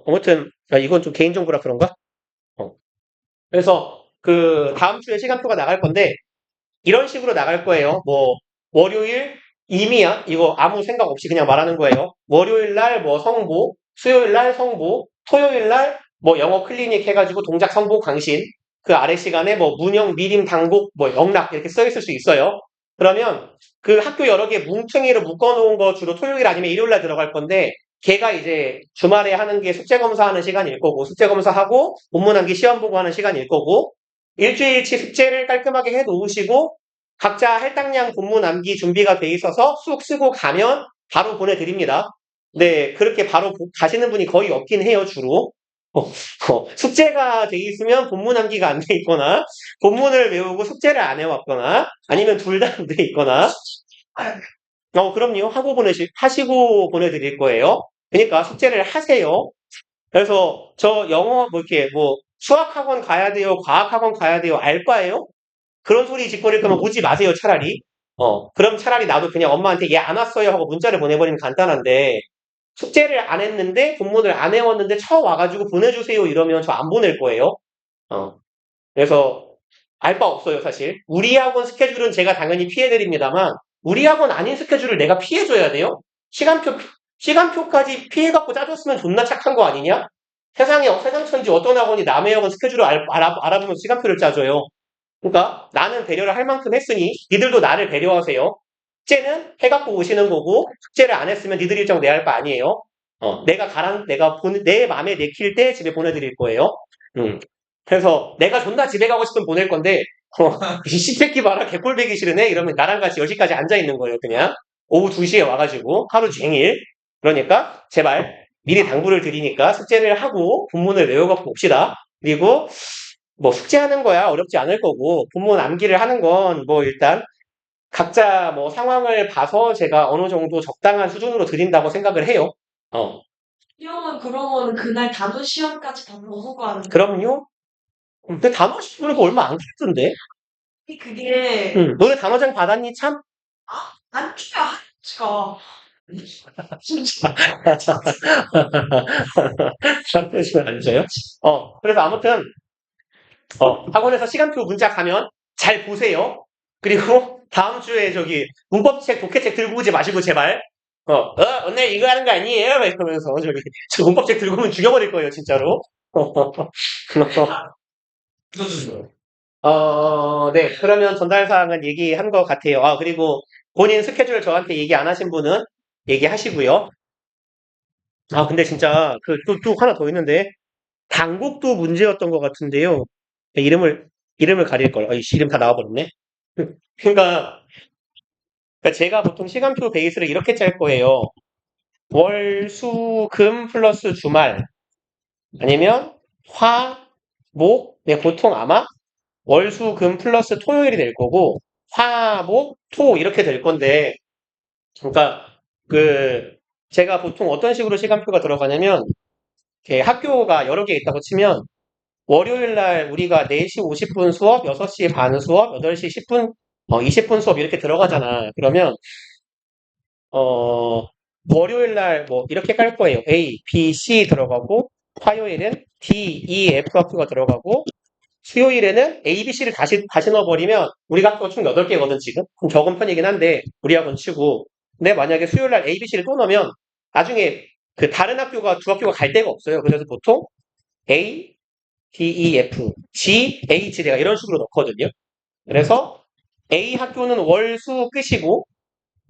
아무튼, 이건 좀 개인정보라 그런가? 어. 그래서 다음 주에 시간표가 나갈 건데, 이런 식으로 나갈 거예요. 뭐, 월요일, 임의야? 이거 아무 생각 없이 그냥 말하는 거예요. 월요일 날 뭐 성보, 수요일 날 성보, 토요일 날 뭐 영어 클리닉 해가지고 동작 성보 강신, 그 아래 시간에 뭐 문형, 미림, 당복, 뭐 영락 이렇게 써 있을 수 있어요. 그러면 그 학교 여러 개 뭉텅이로 묶어놓은 거 주로 토요일 아니면 일요일 날 들어갈 건데, 걔가 이제 주말에 하는 게 숙제 검사하는 시간일 거고, 숙제 검사하고 본문 암기 시험 보고 하는 시간일 거고, 일주일치 숙제를 깔끔하게 해 놓으시고 각자 할당량 본문 암기 준비가 돼 있어서 쑥 쓰고 가면 바로 보내드립니다. 네, 그렇게 바로 가시는 분이 거의 없긴 해요, 주로. 숙제가 돼 있으면 본문 암기가 안 돼 있거나, 본문을 외우고 숙제를 안 해왔거나, 아니면 둘 다 안 돼 있거나, 그럼요. 하시고 보내드릴 거예요. 그러니까 숙제를 하세요. 그래서 저 영어 뭐 이렇게 뭐 수학학원 가야 돼요, 과학학원 가야 돼요, 알바예요? 그런 소리 짓거릴 거면 오지 마세요, 차라리. 그럼 차라리 나도 그냥 엄마한테 얘 안 왔어요 하고 문자를 보내버리면 간단한데, 숙제를 안 했는데, 본문을 안 해왔는데, 와가지고 보내주세요 이러면 저 안 보낼 거예요. 어, 그래서, 알 바 없어요, 사실. 우리 학원 스케줄은 제가 당연히 피해드립니다만, 우리 학원 아닌 스케줄을 내가 피해줘야 돼요? 시간표까지 피해갖고 짜줬으면 존나 착한 거 아니냐? 세상 천지 어떤 학원이 남의 학원 스케줄을 알아보면서 시간표를 짜줘요. 그러니까 나는 배려를 할 만큼 했으니 니들도 나를 배려하세요. 숙제는 해갖고 오시는 거고, 숙제를 안 했으면 니들 일정 내야 할 거 아니에요. 내 맘에 내킬 때 집에 보내드릴 거예요. 그래서 내가 존나 집에 가고 싶으면 보낼 건데, 이 씨새끼 봐라 개꼴배기 싫으네 이러면 나랑 같이 10시까지 앉아 있는 거예요, 그냥. 오후 2시에 와가지고 하루 종일. 그러니까 제발 미리 당부를 드리니까 숙제를 하고 본문을 외워갖고 봅시다. 그리고 뭐 숙제하는 거야 어렵지 않을 거고, 본문 암기를 하는 건 뭐 일단 각자 뭐 상황을 봐서 제가 어느 정도 적당한 수준으로 드린다고 생각을 해요. 어, 시험은 그러면 그날 단어 시험까지 다 보고 가는 거. 그럼요. 근데 단어 시험은 얼마 안 걸리던데. 그게 너네 단어장 받았니 참? 안 줘야 지가 진짜 잠시만 앉아요. 그래서 아무튼 학원에서 시간표 문자 가면 잘 보세요. 그리고 다음 주에 저기 문법책, 독해책 들고 오지 마시고 제발. 오늘 이거 하는 거 아니에요? 막 이러면서 저기 저 문법책 들고 오면 죽여버릴 거예요, 진짜로. 네. 그러면 전달 사항은 얘기한 것 같아요. 그리고 본인 스케줄 저한테 얘기 안 하신 분은 얘기하시고요. 근데 진짜 또 하나 더 있는데 당곡도 문제였던 것 같은데요. 이름을 가릴 걸. 이름 다 나와버렸네. 그러니까 제가 보통 시간표 베이스를 이렇게 짤 거예요. 월, 수, 금 플러스 주말 아니면 화, 목. 네, 보통 아마 월, 수, 금 플러스 토요일이 될 거고 화, 목, 토 이렇게 될 건데, 그러니까 제가 보통 어떤 식으로 시간표가 들어가냐면, 이렇게 학교가 여러 개 있다고 치면 월요일 날 우리가 4시 50분 수업, 6시 반 수업, 8시 10분, 20분 수업 이렇게 들어가잖아. 그러면, 어, 월요일 날 뭐 이렇게 깔 거예요. A, B, C 들어가고, 화요일은 D, E, F 학교가 들어가고, 수요일에는 A, B, C를 다시 넣어버리면 우리가 학교가 총 8개거든, 지금. 좀 적은 편이긴 한데, 우리 학원 치고. 근데 만약에 수요일 날 A, B, C를 또 넣으면 나중에 다른 두 학교가 갈 데가 없어요. 그래서 보통 A, D, E, F, G, H 내가 이런 식으로 넣거든요. 그래서 A 학교는 월, 수 끝이고,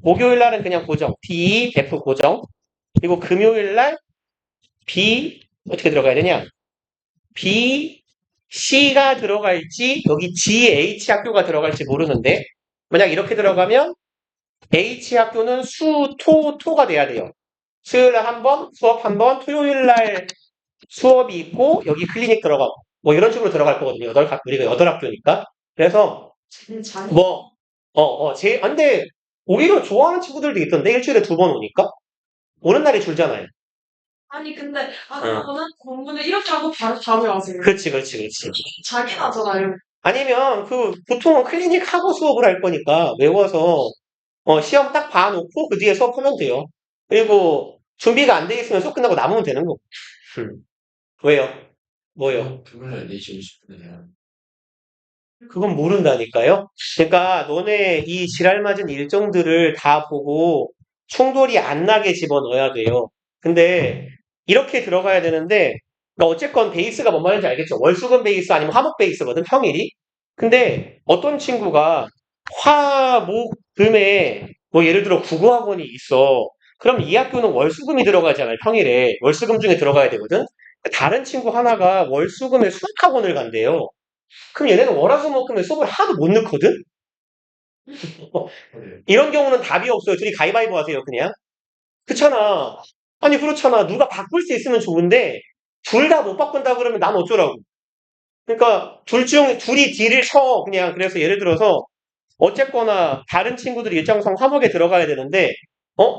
목요일 날은 그냥 고정. D, F 고정. 그리고 금요일 날 B 어떻게 들어가야 되냐? B, C가 들어갈지 여기 G, H 학교가 들어갈지 모르는데 만약 이렇게 들어가면 H 학교는 수, 토가 돼야 돼요. 수요일 날 한 번, 수업 한 번, 토요일 날 수업이 있고 여기 클리닉 들어가고 뭐 이런 식으로 들어갈 거거든요. 우리가 8학교니까. 그래서 잘 뭐 근데 오히려 좋아하는 친구들도 있던데 일주일에 2번 오니까 오는 날이 줄잖아요. 아니 근데 어. 그러면은 공부는 이렇게 하고 바로 잠을 하세요. 그렇지. 자기 나잖아요. 아니면 보통은 클리닉 하고 수업을 할 거니까 외워서 시험 딱 봐놓고 그 뒤에 수업하면 돼요. 그리고 준비가 안 돼 있으면 수업 끝나고 남으면 되는 거고. 왜요? 뭐요? 토요일날 4시 50분에 해야 그건 모른다니까요. 그러니까 너네 이 지랄 맞은 일정들을 다 보고 충돌이 안 나게 집어넣어야 돼요. 근데 이렇게 들어가야 되는데 그러니까 어쨌건 베이스가 뭔 말인지 알겠죠? 월수금 베이스 아니면 화목 베이스거든 평일이. 근데 어떤 친구가 화목금에 뭐 예를 들어 국어학원이 있어. 그럼 이 학교는 월수금이 들어가잖아요. 평일에 월수금 중에 들어가야 되거든. 다른 친구 하나가 월수금에 수학학원을 간대요. 그럼 얘네는 월화수목금에 수업을 하나도 못 넣거든? 돼. 이런 경우는 답이 없어요. 둘이 가위바위보 하세요, 그냥. 그렇잖아. 아니, 그렇잖아. 누가 바꿀 수 있으면 좋은데, 둘 다 못 바꾼다 그러면 난 어쩌라고. 그러니까, 둘이 딜을 쳐. 그냥, 그래서 예를 들어서, 어쨌거나, 다른 친구들이 일정상 화목에 들어가야 되는데,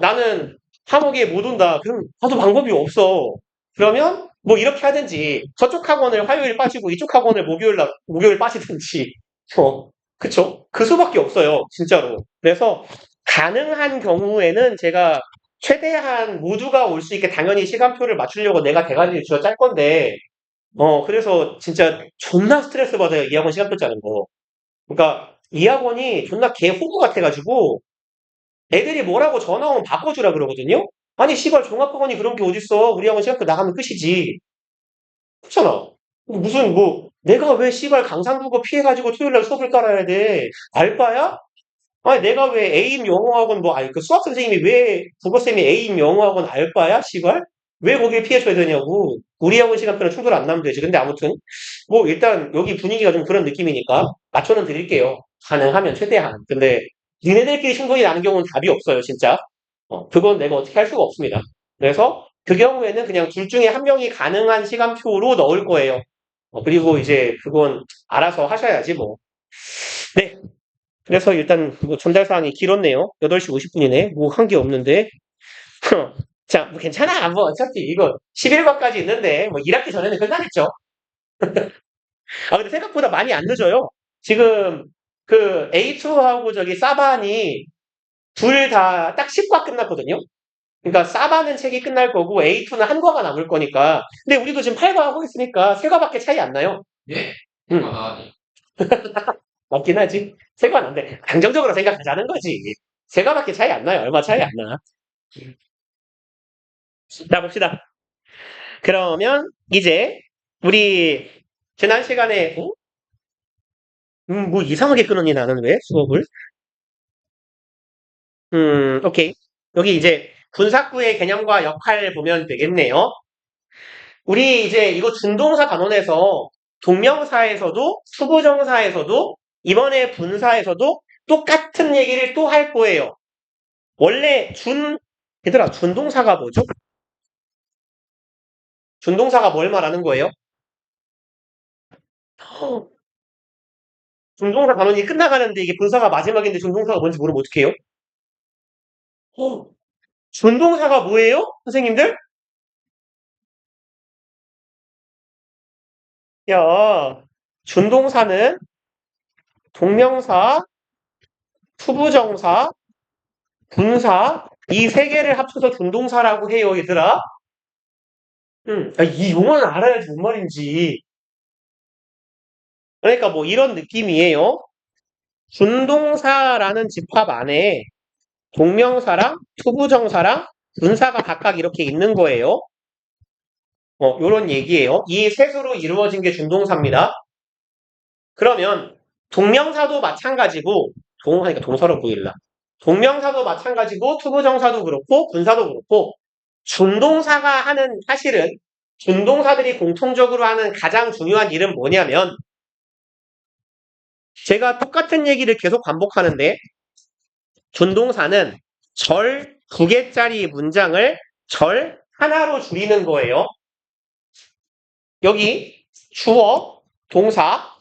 나는 화목에 못 온다. 그럼, 나도 방법이 없어. 그러면, 뭐, 이렇게 하든지, 저쪽 학원을 화요일 빠지고, 이쪽 학원을 목요일 빠지든지, 그쵸? 그 수밖에 없어요. 진짜로. 그래서, 가능한 경우에는 제가 최대한 모두가 올 수 있게 당연히 시간표를 맞추려고 내가 대가리를 쥐어 짤 건데, 그래서 진짜 존나 스트레스 받아요. 이 학원 시간표 짜는 거. 그러니까 이 학원이 존나 개 호구 같아가지고 애들이 뭐라고 전화 오면 바꿔주라 그러거든요? 아니, 씨발, 종합학원이 그런 게 어딨어. 우리 학원 시간표 나가면 끝이지. 그렇잖아. 무슨, 뭐, 내가 왜 씨발 강상국어 피해가지고 토요일날 수업을 깔아야 돼? 알바야? 아니, 내가 왜 A임 영어학원 아니, 그 수학 선생님이 왜 국어쌤이 A임 영어학원 알바야? 씨발? 왜 거길 피해줘야 되냐고. 우리 학원 시간표는 충돌 안 나면 되지. 근데 아무튼, 뭐, 일단, 여기 분위기가 좀 그런 느낌이니까, 맞춰는 드릴게요. 가능하면 최대한. 근데, 니네들끼리 충돌이 나는 경우는 답이 없어요, 진짜. 그건 내가 어떻게 할 수가 없습니다. 그래서, 그 경우에는 그냥 둘 중에 한 명이 가능한 시간표로 넣을 거예요. 그리고 이제, 그건 알아서 하셔야지, 뭐. 네. 그래서 일단 뭐 전달 사항이 길었네요. 8시 50분이네. 뭐 한 게 없는데. 자, 뭐 괜찮아. 뭐 어차피 이거 11과까지 있는데 뭐 1학기 전에는 끝나겠죠. 아, 근데 생각보다 많이 안 늦어요. 지금 그 A2하고 저기 사반이 둘 다 딱 10과 끝났거든요. 그러니까 사반은 책이 끝날 거고 A2는 한 과가 남을 거니까. 근데 우리도 지금 8과 하고 있으니까 3과밖에 차이 안 나요. 예? 응. 아, 맞긴 하지. 3과 안 돼. 긍정적으로 생각하자는 거지. 3과밖에 차이 안 나요. 얼마 차이 안 나. 자, 봅시다. 그러면 이제 우리 지난 시간에 뭐 이상하게 끊었니 나는 왜 수업을? 오케이. 여기 이제 분사구의 개념과 역할 보면 되겠네요. 우리 이제 이거 준동사 단원에서 동명사에서도 수부정사에서도 이번에 분사에서도 똑같은 얘기를 또 할 거예요. 원래 얘들아 준동사가 뭐죠? 준동사가 뭘 말하는 거예요? 준동사 단원이 끝나가는데 이게 분사가 마지막인데 준동사가 뭔지 모르면 어떡해요? 준동사가 뭐예요? 선생님들? 야, 준동사는 동명사, 투부정사, 분사 이 세 개를 합쳐서 준동사라고 해요, 얘들아. 이 용어는 알아야지 뭔 말인지. 그러니까 뭐 이런 느낌이에요. 준동사라는 집합 안에 동명사랑 투부정사랑 분사가 각각 이렇게 있는 거예요. 요런 얘기예요. 이 셋으로 이루어진 게 준동사입니다. 그러면 동명사도 마찬가지고 동하니까 동사로 보일라. 동명사도 마찬가지고 투부정사도 그렇고 분사도 그렇고 준동사가 하는 사실은 준동사들이 공통적으로 하는 가장 중요한 일은 뭐냐면 제가 똑같은 얘기를 계속 반복하는데 준동사는 절 2개짜리 문장을 절 하나로 줄이는 거예요. 여기 주어, 동사,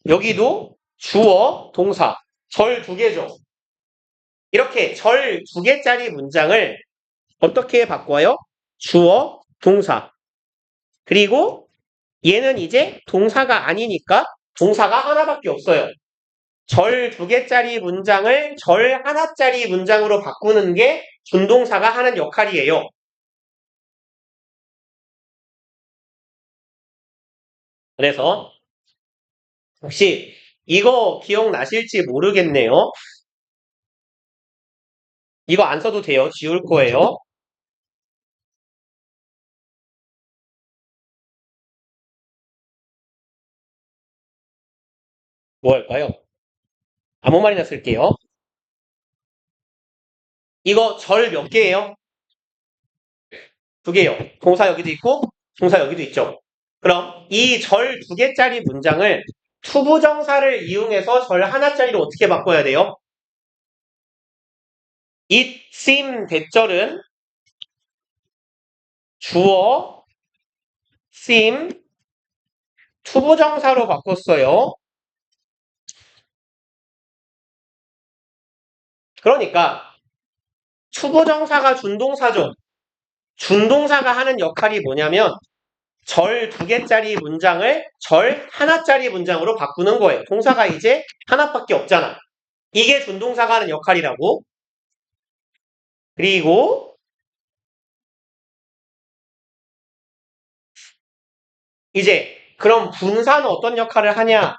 여기도 주어, 동사, 절 2개죠. 이렇게 절 2개짜리 문장을 어떻게 바꿔요? 주어, 동사. 그리고 얘는 이제 동사가 아니니까 동사가 하나밖에 없어요. 절 2개짜리 문장을 절 하나짜리 문장으로 바꾸는 게 준동사가 하는 역할이에요. 그래서 혹시 이거 기억나실지 모르겠네요. 이거 안 써도 돼요. 지울 거예요. 뭐 할까요? 아무 말이나 쓸게요. 이거 절 몇 개예요? 2개요. 동사 여기도 있고 동사 여기도 있죠. 그럼 이 절 2개짜리 문장을 투부정사를 이용해서 절 하나짜리로 어떻게 바꿔야 돼요? it seem 대절은 주어 seem 투부정사로 바꿨어요. 그러니까 투부정사가 준동사죠. 준동사가 하는 역할이 뭐냐면 절 2개짜리 문장을 절 하나짜리 문장으로 바꾸는 거예요. 동사가 이제 하나밖에 없잖아. 이게 준동사가 하는 역할이라고. 그리고 이제 그럼 분사는 어떤 역할을 하냐를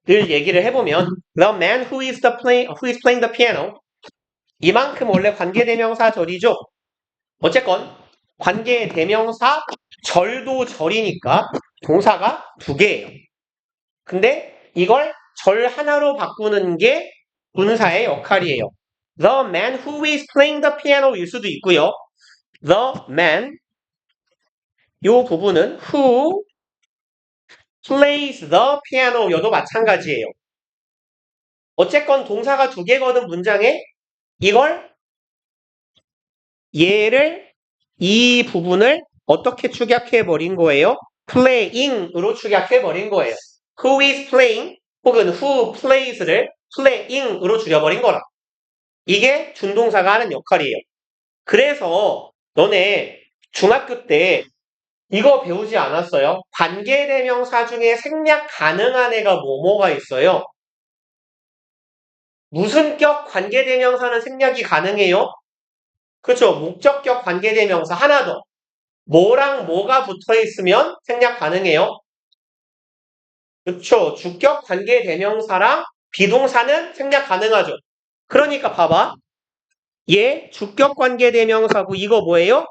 얘기를 해보면 The man who is playing the piano 이만큼 원래 관계대명사 절이죠. 어쨌건 관계대명사 절도 절이니까 동사가 2개예요. 근데 이걸 절 하나로 바꾸는 게 분사의 역할이에요. The man who is playing the piano일 수도 있고요. The man 요 부분은 who plays the piano여도 마찬가지예요. 어쨌건 동사가 2개거든 문장에 이걸 얘를 이 부분을 어떻게 축약해 버린 거예요? playing으로 축약해 버린 거예요. Who is playing 혹은 who plays를 playing으로 줄여버린 거라. 이게 준동사가 하는 역할이에요. 그래서 너네 중학교 때 이거 배우지 않았어요? 관계대명사 중에 생략 가능한 애가 뭐뭐가 있어요? 무슨 격 관계대명사는 생략이 가능해요? 그렇죠. 목적격 관계대명사 하나 더. 뭐랑 뭐가 붙어 있으면 생략 가능해요? 그렇죠. 주격 관계대명사랑 비동사는 생략 가능하죠. 그러니까 봐봐. 얘 주격 관계대명사고 이거 뭐예요?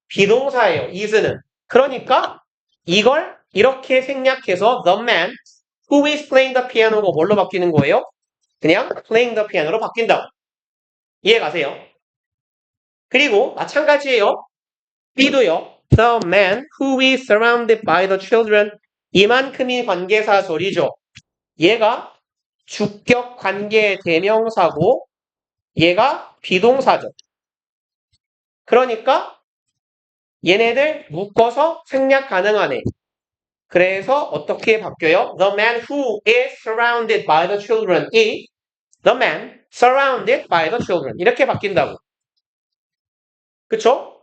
비동사예요. is는. 그러니까 이걸 이렇게 생략해서 the man who is playing the piano가 뭘로 바뀌는 거예요? 그냥 playing the piano로 바뀐다고. 이해 가세요? 그리고 마찬가지예요. B도요. The man who is surrounded by the children 이만큼이 관계사 절이죠. 얘가 주격 관계 대명사고 얘가 비동사죠. 그러니까 얘네들 묶어서 생략 가능하네. 그래서 어떻게 바뀌어요? The man who is surrounded by the children is the man surrounded by the children. 이렇게 바뀐다고. 그쵸?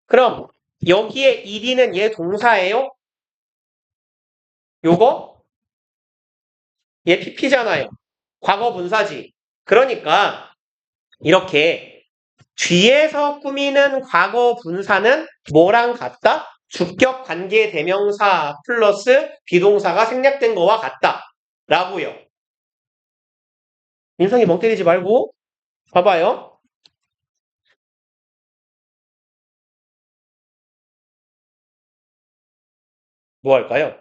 그럼 여기에 ed는 얘 동사예요? 요거? 얘 pp잖아요. 과거 분사지. 그러니까 이렇게 뒤에서 꾸미는 과거 분사는 뭐랑 같다? 주격 관계 대명사 플러스 비동사가 생략된 거와 같다. 라고요. 민성이 멍 때리지 말고 봐봐요. 뭐 할까요?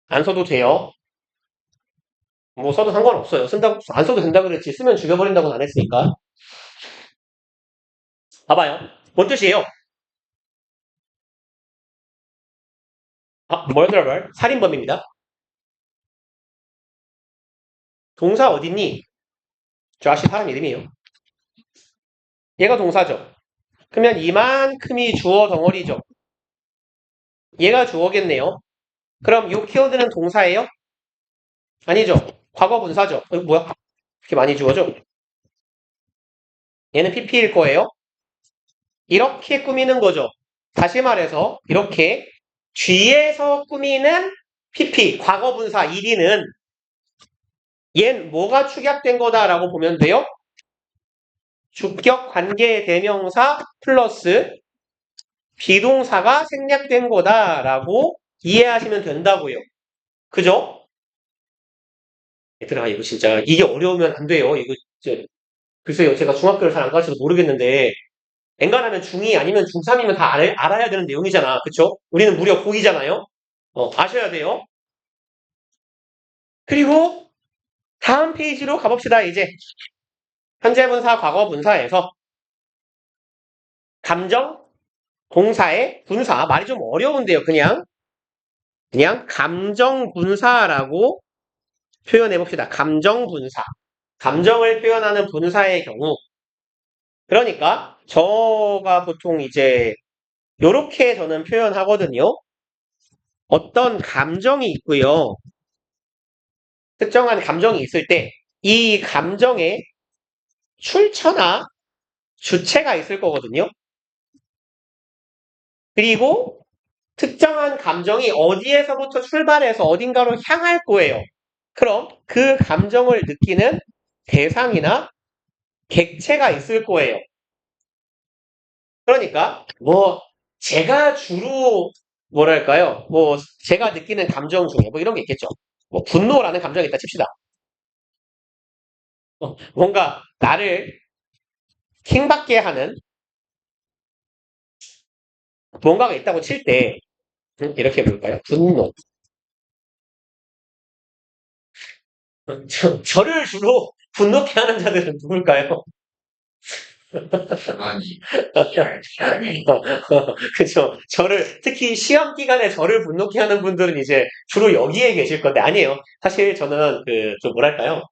안 써도 돼요. 뭐 써도 상관없어요. 쓴다고 안 써도 된다고 그랬지. 쓰면 죽여버린다고는 안 했으니까. 봐봐요. 뭔 뜻이에요? murderer, 살인범입니다. 동사 어딨니? 조시 사람 이름이에요. 얘가 동사죠. 그러면 이만큼이 주어 덩어리죠. 얘가 주어겠네요. 그럼 you killed는 동사예요? 아니죠. 과거 분사죠. 뭐야? 이렇게 많이 주어져? 얘는 pp일 거예요. 이렇게 꾸미는 거죠. 다시 말해서 이렇게 뒤에서 꾸미는 pp, 과거 분사 1위는 얜 뭐가 축약된 거다라고 보면 돼요? 주격 관계 대명사 플러스 비동사가 생략된 거다라고 이해하시면 된다고요. 그죠? 얘들아, 이거 진짜 이게 어려우면 안 돼요. 이거 이제 글쎄요, 제가 중학교를 잘 안 가르쳐서 모르겠는데 엔간하면 중2 아니면 중3이면 다 알아야 되는 내용이잖아. 그쵸? 우리는 무려 고2잖아요. 아셔야 돼요. 그리고 다음 페이지로 가봅시다. 이제 현재 분사, 과거 분사에서 감정, 동사의 분사. 말이 좀 어려운데요. 그냥 감정 분사라고 표현해 봅시다. 감정 분사. 감정을 표현하는 분사의 경우. 그러니까 저가 보통 이제 요렇게 저는 표현하거든요. 어떤 감정이 있고요. 특정한 감정이 있을 때 이 감정에 출처나 주체가 있을 거거든요. 그리고 특정한 감정이 어디에서부터 출발해서 어딘가로 향할 거예요. 그럼 그 감정을 느끼는 대상이나 객체가 있을 거예요. 그러니까 제가 주로 뭐랄까요? 제가 느끼는 감정 중에 이런 게 있겠죠. 분노라는 감정이 있다 칩시다. 뭔가 나를 킹받게 하는 뭔가가 있다고 칠 때 이렇게 볼까요? 분노. 저를 주로 분노케 하는 자들은 누굴까요? 아니. 그죠. 특히 시험 기간에 저를 분노케 하는 분들은 이제 주로 여기에 계실 건데, 아니에요. 사실 저는 좀 뭐랄까요.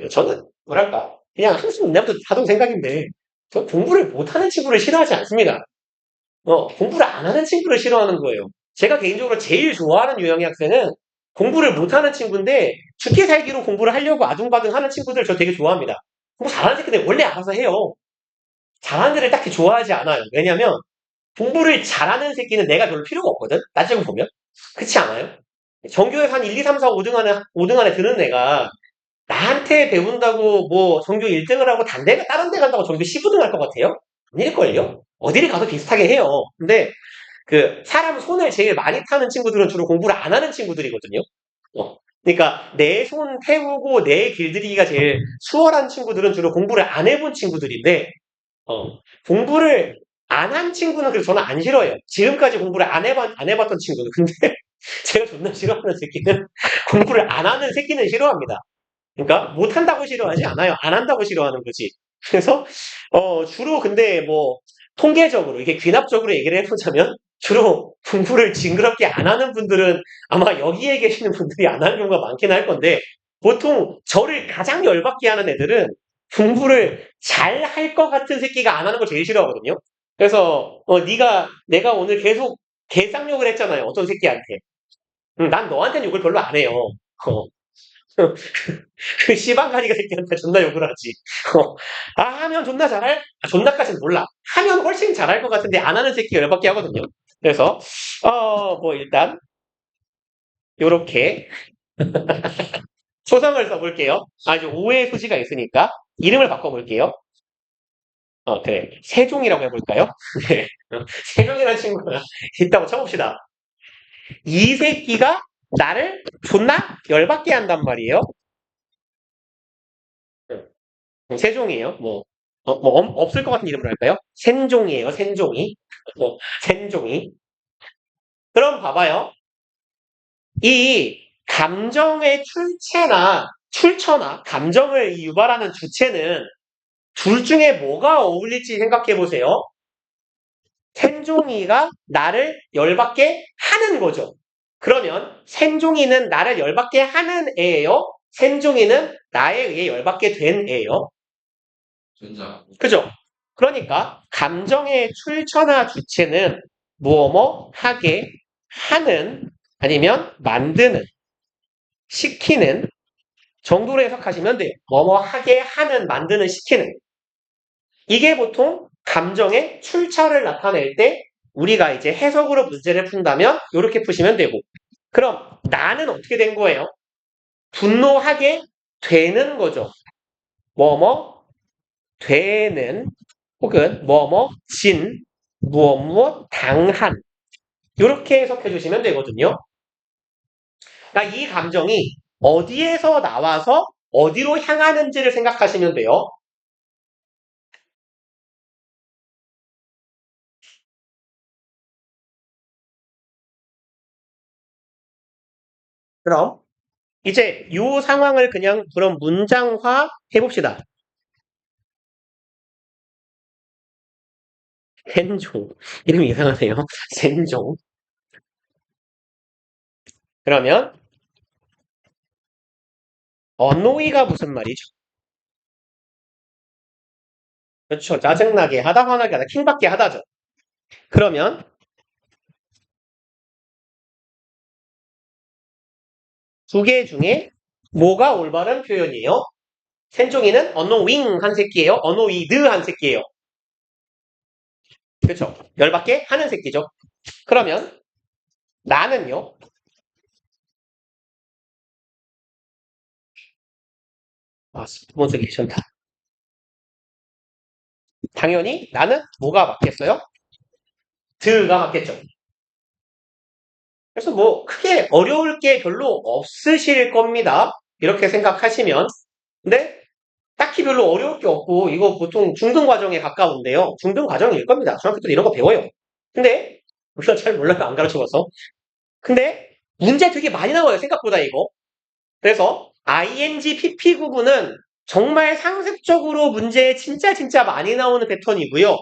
저는 뭐랄까. 그냥 항상 옛날부터 하던 생각인데, 저 공부를 못하는 친구를 싫어하지 않습니다. 공부를 안 하는 친구를 싫어하는 거예요. 제가 개인적으로 제일 좋아하는 유형의 학생은 공부를 못하는 친구인데 죽기 살기로 공부를 하려고 아둥바둥 하는 친구들 저 되게 좋아합니다. 공부 잘하는 새끼들 원래 알아서 해요. 잘하는 애를 딱히 좋아하지 않아요. 왜냐면 공부를 잘하는 새끼는 내가 별로 필요가 없거든. 따지고 보면. 그렇지 않아요? 전교에서 한 1, 2, 3, 4, 5등 안에 드는 애가 나한테 배운다고 전교 1등을 하고 다른 데 간다고 전교 15등 할 것 같아요? 아닐걸요? 어디를 가도 비슷하게 해요. 근데 사람 손을 제일 많이 타는 친구들은 주로 공부를 안 하는 친구들이거든요. 그러니까 내 손 태우고 내 길들이기가 제일 수월한 친구들은 주로 공부를 안 해본 친구들인데 공부를 안 한 친구는 그래서 저는 안 싫어해요. 지금까지 공부를 안 해봤던 친구는. 근데 제가 존나 싫어하는 새끼는 공부를 안 하는 새끼는 싫어합니다. 그러니까 못한다고 싫어하지 않아요. 안 한다고 싫어하는 거지. 그래서 주로 근데 통계적으로 이게 귀납적으로 얘기를 해보자면 주로 공부를 징그럽게 안 하는 분들은 아마 여기에 계시는 분들이 안 하는 경우가 많긴 할 건데 보통 저를 가장 열받게 하는 애들은 공부를 잘 할 것 같은 새끼가 안 하는 걸 제일 싫어하거든요. 그래서 내가 오늘 계속 개쌍욕을 했잖아요. 어떤 새끼한테. 난 너한테는 욕을 별로 안 해요. 그 씨방가니가 새끼한테 존나 욕을 하지. 하면 존나 잘할? 존나까지는 몰라. 하면 훨씬 잘할 것 같은데 안 하는 새끼가 열받게 하거든요. 그래서 일단 요렇게 초성을 써볼게요. 아주 오해의 소지가 있으니까 이름을 바꿔볼게요. 그래. 세종이라고 해볼까요? 네. 세종이라는 친구가 있다고 쳐봅시다. 이 새끼가 나를 존나 열받게 한단 말이에요. 세종이에요. 없을 것 같은 이름으로 할까요? 센종이에요. 센종이. 센종이. 그럼 봐봐요. 이 감정의 출처나 감정을 유발하는 주체는 둘 중에 뭐가 어울릴지 생각해 보세요. 센종이가 나를 열받게 하는 거죠. 그러면 센종이는 나를 열받게 하는 애예요? 센종이는 나에 의해 열받게 된 애예요? 전자. 그죠? 그러니까 감정의 출처나 주체는 무엇뭐 하게 하는 아니면 만드는 시키는 정도로 해석하시면 돼요. 뭐뭐 하게 하는 만드는 시키는 이게 보통 감정의 출처를 나타낼 때 우리가 이제 해석으로 문제를 푼다면 이렇게 푸시면 되고 그럼 나는 어떻게 된 거예요? 분노하게 되는 거죠. 뭐뭐 되는 혹은 뭐뭐 진 무엇 무엇 당한 이렇게 해석해 주시면 되거든요. 그러니까 이 감정이 어디에서 나와서 어디로 향하는지를 생각하시면 돼요. 그럼 이제 이 상황을 그럼 문장화 해봅시다. 센종. 이름이 이상하네요. 센종. 그러면 annoy가 무슨 말이죠? 그렇죠. 짜증나게 하다, 화나게 하다, 킹받게 하다죠. 그러면 두 개 중에 뭐가 올바른 표현이에요? 센종이는 annoying 한 새끼예요. annoyed 한 새끼예요. 그렇죠. 열받게 하는 새끼죠. 그러면 나는요. 아, 스폰서 괜찮다. 당연히 나는 뭐가 맞겠어요? 드가 맞겠죠. 그래서 뭐 크게 어려울 게 별로 없으실 겁니다. 이렇게 생각하시면. 근데 딱히 별로 어려울 게 없고 이거 보통 중등 과정에 가까운데요. 중등 과정일 겁니다. 중학교 때 이런 거 배워요. 근데 우리가 잘 몰라요. 안 가르쳐봐서. 근데 문제 되게 많이 나와요. 생각보다 이거. 그래서 ing pp 구분은 정말 상습적으로 문제에 진짜 많이 나오는 패턴이고요.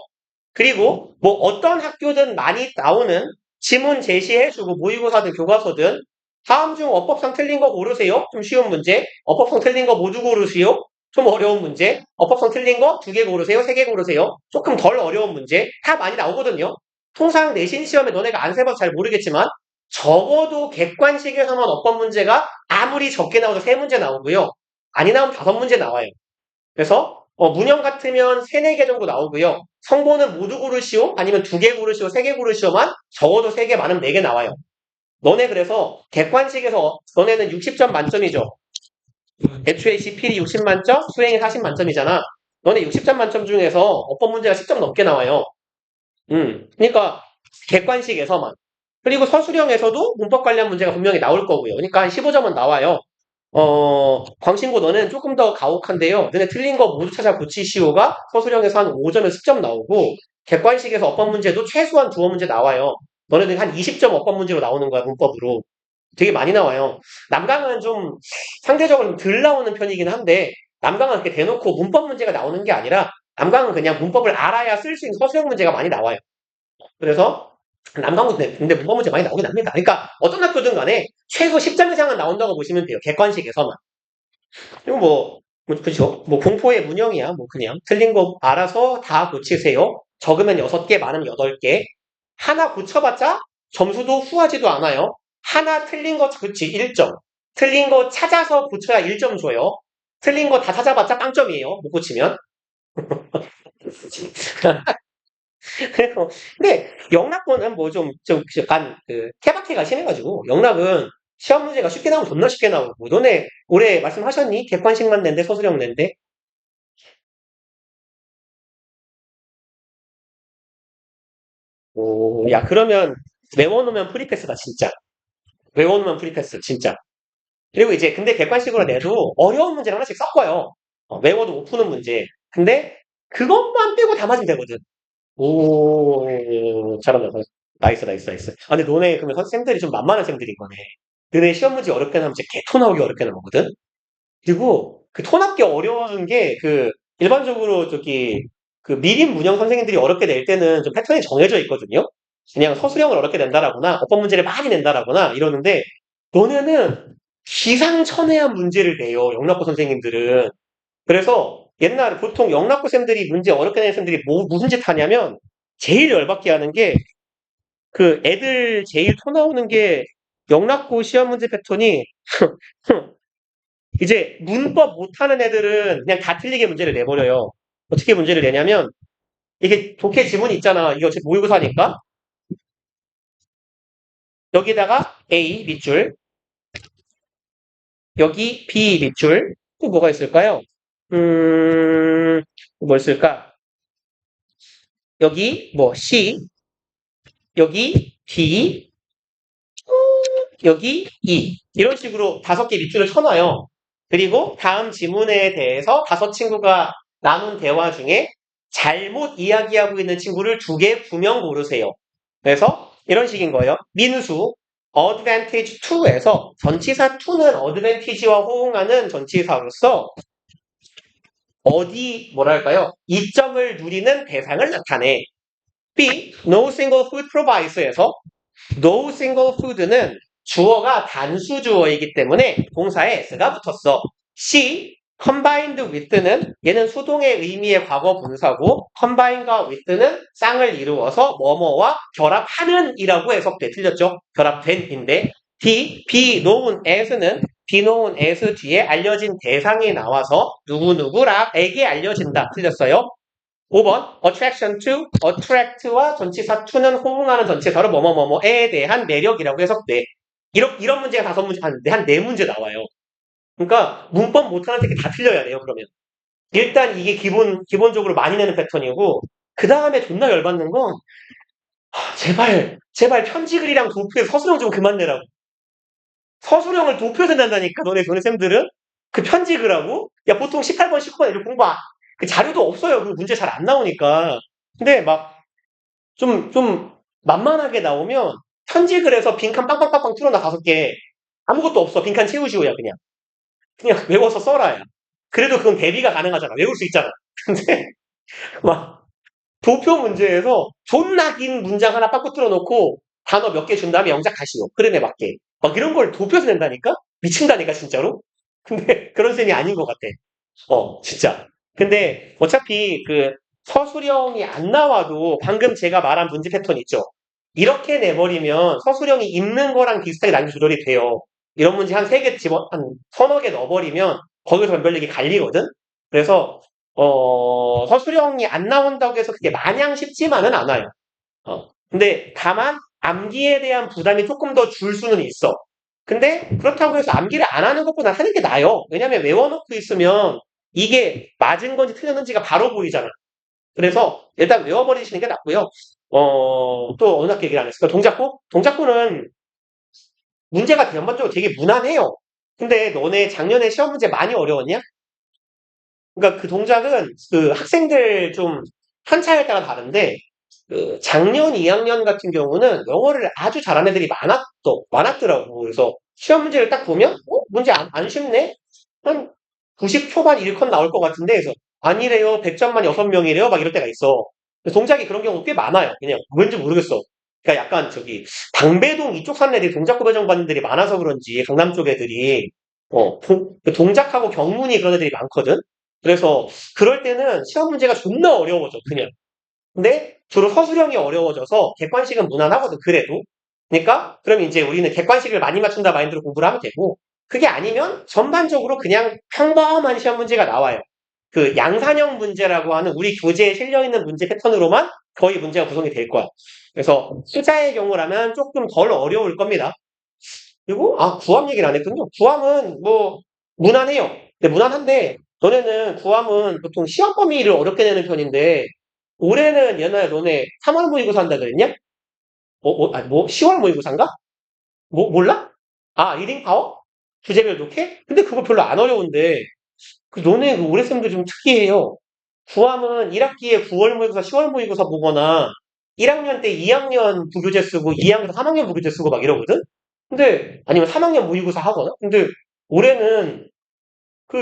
그리고 뭐 어떤 학교든 많이 나오는 지문 제시해주고 모의고사든 교과서든 다음 중 어법상 틀린 거 고르세요. 좀 쉬운 문제. 어법상 틀린 거 모두 고르세요. 좀 어려운 문제. 어법상 틀린 거 두 개 고르세요. 세 개 고르세요. 조금 덜 어려운 문제. 다 많이 나오거든요. 통상 내신 시험에 너네가 안 세봐서 잘 모르겠지만 적어도 객관식에서만 어법 문제가 아무리 적게 나와도 세 문제 나오고요. 아니 나오면 다섯 문제 나와요. 그래서 문형 같으면 3, 4개 정도 나오고요. 성고는 모두 고르시오 아니면 2개 고르시오 3개 고르시오만 적어도 3개 많으면 4개 나와요. 너네 그래서 객관식에서 너네는 60점 만점이죠. 애초에 CP이 60 만점, 수행이 40 만점이잖아. 너네 60점 만점 중에서 어법 문제가 10점 넘게 나와요. 그러니까 객관식에서만. 그리고 서술형에서도 문법 관련 문제가 분명히 나올 거고요. 그러니까 한 15점은 나와요. 광신고 너는 조금 더 가혹한데요. 너네 틀린 거 모두 찾아 고치시오가 서술형에서 한 5점에서 10점 나오고 객관식에서 어법 문제도 최소한 두어 문제 나와요. 너네들 한 20점 어법 문제로 나오는 거야, 문법으로. 되게 많이 나와요. 남강은 좀 상대적으로 덜 나오는 편이긴 한데 남강은 그렇게 대놓고 문법 문제가 나오는 게 아니라 남강은 그냥 문법을 알아야 쓸 수 있는 서술형 문제가 많이 나와요. 그래서 남강은 근데 문법 문제 많이 나오긴 합니다. 그러니까 어떤 학교든 간에 최소 10점 이상은 나온다고 보시면 돼요. 객관식에서만. 그리고 그쵸. 뭐 공포의 문형이야. 뭐 그냥 틀린 거 알아서 다 고치세요. 적으면 6개, 많으면 8개. 하나 고쳐봤자 점수도 후하지도 않아요. 하나 틀린 거 그치 1점. 틀린 거 찾아서 고쳐야 1점 줘요. 틀린 거 다 찾아봤자 빵점이에요. 못 고치면. 근데 영락권은 좀 약간 케바케가 심해가지고 영락은 시험 문제가 쉽게 나오면 존나 쉽게 나오고 너네 올해 말씀하셨니? 객관식만 낸데 서술형 낸데? 오, 야 그러면 외워놓으면 프리패스다 진짜. 외워놓으면 프리패스 진짜. 그리고 이제 근데 객관식으로 내도 어려운 문제를 하나씩 섞어요. 외워도 못 푸는 문제. 근데 그것만 빼고 다 맞으면 되거든. 오, 잘한다. 나이스. 아, 근데 너네, 그러면 선생님들이 좀 만만한 쌤들인 거네. 너네 시험 문제 어렵게 나오면 진짜 개토 나오기 어렵게 나오거든? 그리고 그 토 나기 어려운 게 일반적으로 미림 문형 선생님들이 어렵게 낼 때는 좀 패턴이 정해져 있거든요? 그냥 서술형을 어렵게 낸다라거나, 어법 문제를 많이 낸다라거나 이러는데, 너네는 기상천외한 문제를 내요, 영락고 선생님들은. 그래서 옛날에 보통 영락고 쌤들이 문제 어렵게 내는 쌤들이 무슨 짓 하냐면 제일 열받게 하는 게 애들 제일 토 나오는 게 영락고 시험 문제 패턴이 이제 문법 못하는 애들은 그냥 다 틀리게 문제를 내버려요. 어떻게 문제를 내냐면 이게 독해 지문이 있잖아. 이거 어차피 모의고사니까 여기다가 A 밑줄 여기 B 밑줄 또 뭐가 있을까요? 뭘 쓸까? 여기 뭐 C, 여기 D, 여기 E 이런 식으로 5개 밑줄을 쳐놔요. 그리고 다음 지문에 대해서 5친구가 나눈 대화 중에 잘못 이야기하고 있는 친구를 2개 구명 고르세요. 그래서 이런 식인 거예요. 민수, advantage 2에서 전치사 2는 advantage와 호응하는 전치사로서 어디 뭐랄까요? 이점을 누리는 대상을 나타내. B. No single food provides에서 no single food는 주어가 단수 주어이기 때문에 동사에 s가 붙었어. C. combined with는 얘는 수동의 의미의 과거 분사고 combine과 with는 쌍을 이루어서 뭐뭐와 결합하는 이라고 해석돼. 틀렸죠? 결합된인데 D. be known as는 be known as 뒤에 알려진 대상이 나와서 누구누구라에게 알려진다. 틀렸어요? 5번 attraction to, attract와 전치사 to는 호응하는 전치사로 뭐뭐뭐뭐에 대한 매력이라고 해석돼. 이런 문제가 5문제, 한 4문제 나와요. 그러니까 문법 못하는 새끼 다 틀려야 돼요, 그러면. 일단 이게 기본적으로 많이 내는 패턴이고, 그 다음에 존나 열받는 건, 제발 편지글이랑 도표에 서술형 좀 그만 내라고. 서술형을 도표에서 낸다니까, 너네 쌤들은? 그 편지글하고? 야, 보통 18번, 19번 이렇게 그 자료도 없어요. 그 문제 잘 안 나오니까. 근데 막, 좀 만만하게 나오면, 편지글에서 빈칸 빵빵빵빵 뚫어놔 5개. 아무것도 없어. 빈칸 채우시오야, 그냥 외워서 써라야. 그래도 그건 대비가 가능하잖아. 외울 수 있잖아. 근데 막 도표 문제에서 존나 긴 문장 하나 빠꾸 뚫어놓고 단어 몇 개 준 다음에 영작 다시요. 흐름에 맞게. 막 이런 걸 도표에서 낸다니까? 미친다니까 진짜로? 근데 그런 셈이 아닌 것 같아. 진짜. 근데 어차피 그 서술형이 안 나와도 방금 제가 말한 문제 패턴 있죠? 이렇게 내버리면 서술형이 있는 거랑 비슷하게 난이도 조절이 돼요. 이런 문제 한 3개 한 서너 개 넣어버리면 거기서 변별력이 갈리거든? 그래서, 서술형이 안 나온다고 해서 그게 마냥 쉽지만은 않아요. 근데 다만 암기에 대한 부담이 조금 더 줄 수는 있어. 근데 그렇다고 해서 암기를 안 하는 것보다 하는 게 나아요. 왜냐면 외워놓고 있으면 이게 맞은 건지 틀렸는지가 바로 보이잖아. 그래서 일단 외워버리시는 게 낫고요. 또 어느 학교 얘기를 안 했을까? 동작구? 동작구는 문제가 전반적으로 되게 무난해요. 근데 너네 작년에 시험 문제 많이 어려웠냐? 그러니까 그 동작은 그 학생들 좀 편차에 따라 다른데 그 작년 2학년 같은 경우는 영어를 아주 잘하는 애들이 많았더라고. 그래서 시험 문제를 딱 보면 문제 안 쉽네? 한 90 초반 1컷 나올 것 같은데 그래서 아니래요. 100점만 6명이래요. 막 이럴 때가 있어. 동작이 그런 경우 꽤 많아요. 그냥 왠지 모르겠어. 그러니까 약간 방배동 이쪽 사는 애들이 동작구 배정 받는 애들이 많아서 그런지 강남 쪽 애들이 동작하고 경문이 그런 애들이 많거든. 그래서 그럴 때는 시험 문제가 존나 어려워져. 그냥. 근데 주로 서술형이 어려워져서 객관식은 무난하거든, 그래도. 그러니까, 그럼 이제 우리는 객관식을 많이 맞춘다 마인드로 공부를 하면 되고, 그게 아니면 전반적으로 그냥 평범한 시험 문제가 나와요. 그 양산형 문제라고 하는 우리 교재에 실려있는 문제 패턴으로만 거의 문제가 구성이 될 거야. 그래서 수자의 경우라면 조금 덜 어려울 겁니다. 그리고, 구함 얘기를 안 했군요. 구함은 뭐, 무난해요. 근데 무난한데, 너네는 구함은 보통 시험 범위를 어렵게 내는 편인데, 올해는 옛날에 너네 3월 모의고사 한다 그랬냐? 10월 모의고사인가? 몰라? 리딩 파워? 주제별 독해? 근데 그거 별로 안 어려운데, 너네 그 올해 쌤들 좀 특이해요. 구함은 1학기에 9월 모의고사, 10월 모의고사 보거나, 1학년 때 2학년 부교재 쓰고, 2학년 3학년 부교재 쓰고 막 이러거든? 근데, 아니면 3학년 모의고사 하거나? 근데, 올해는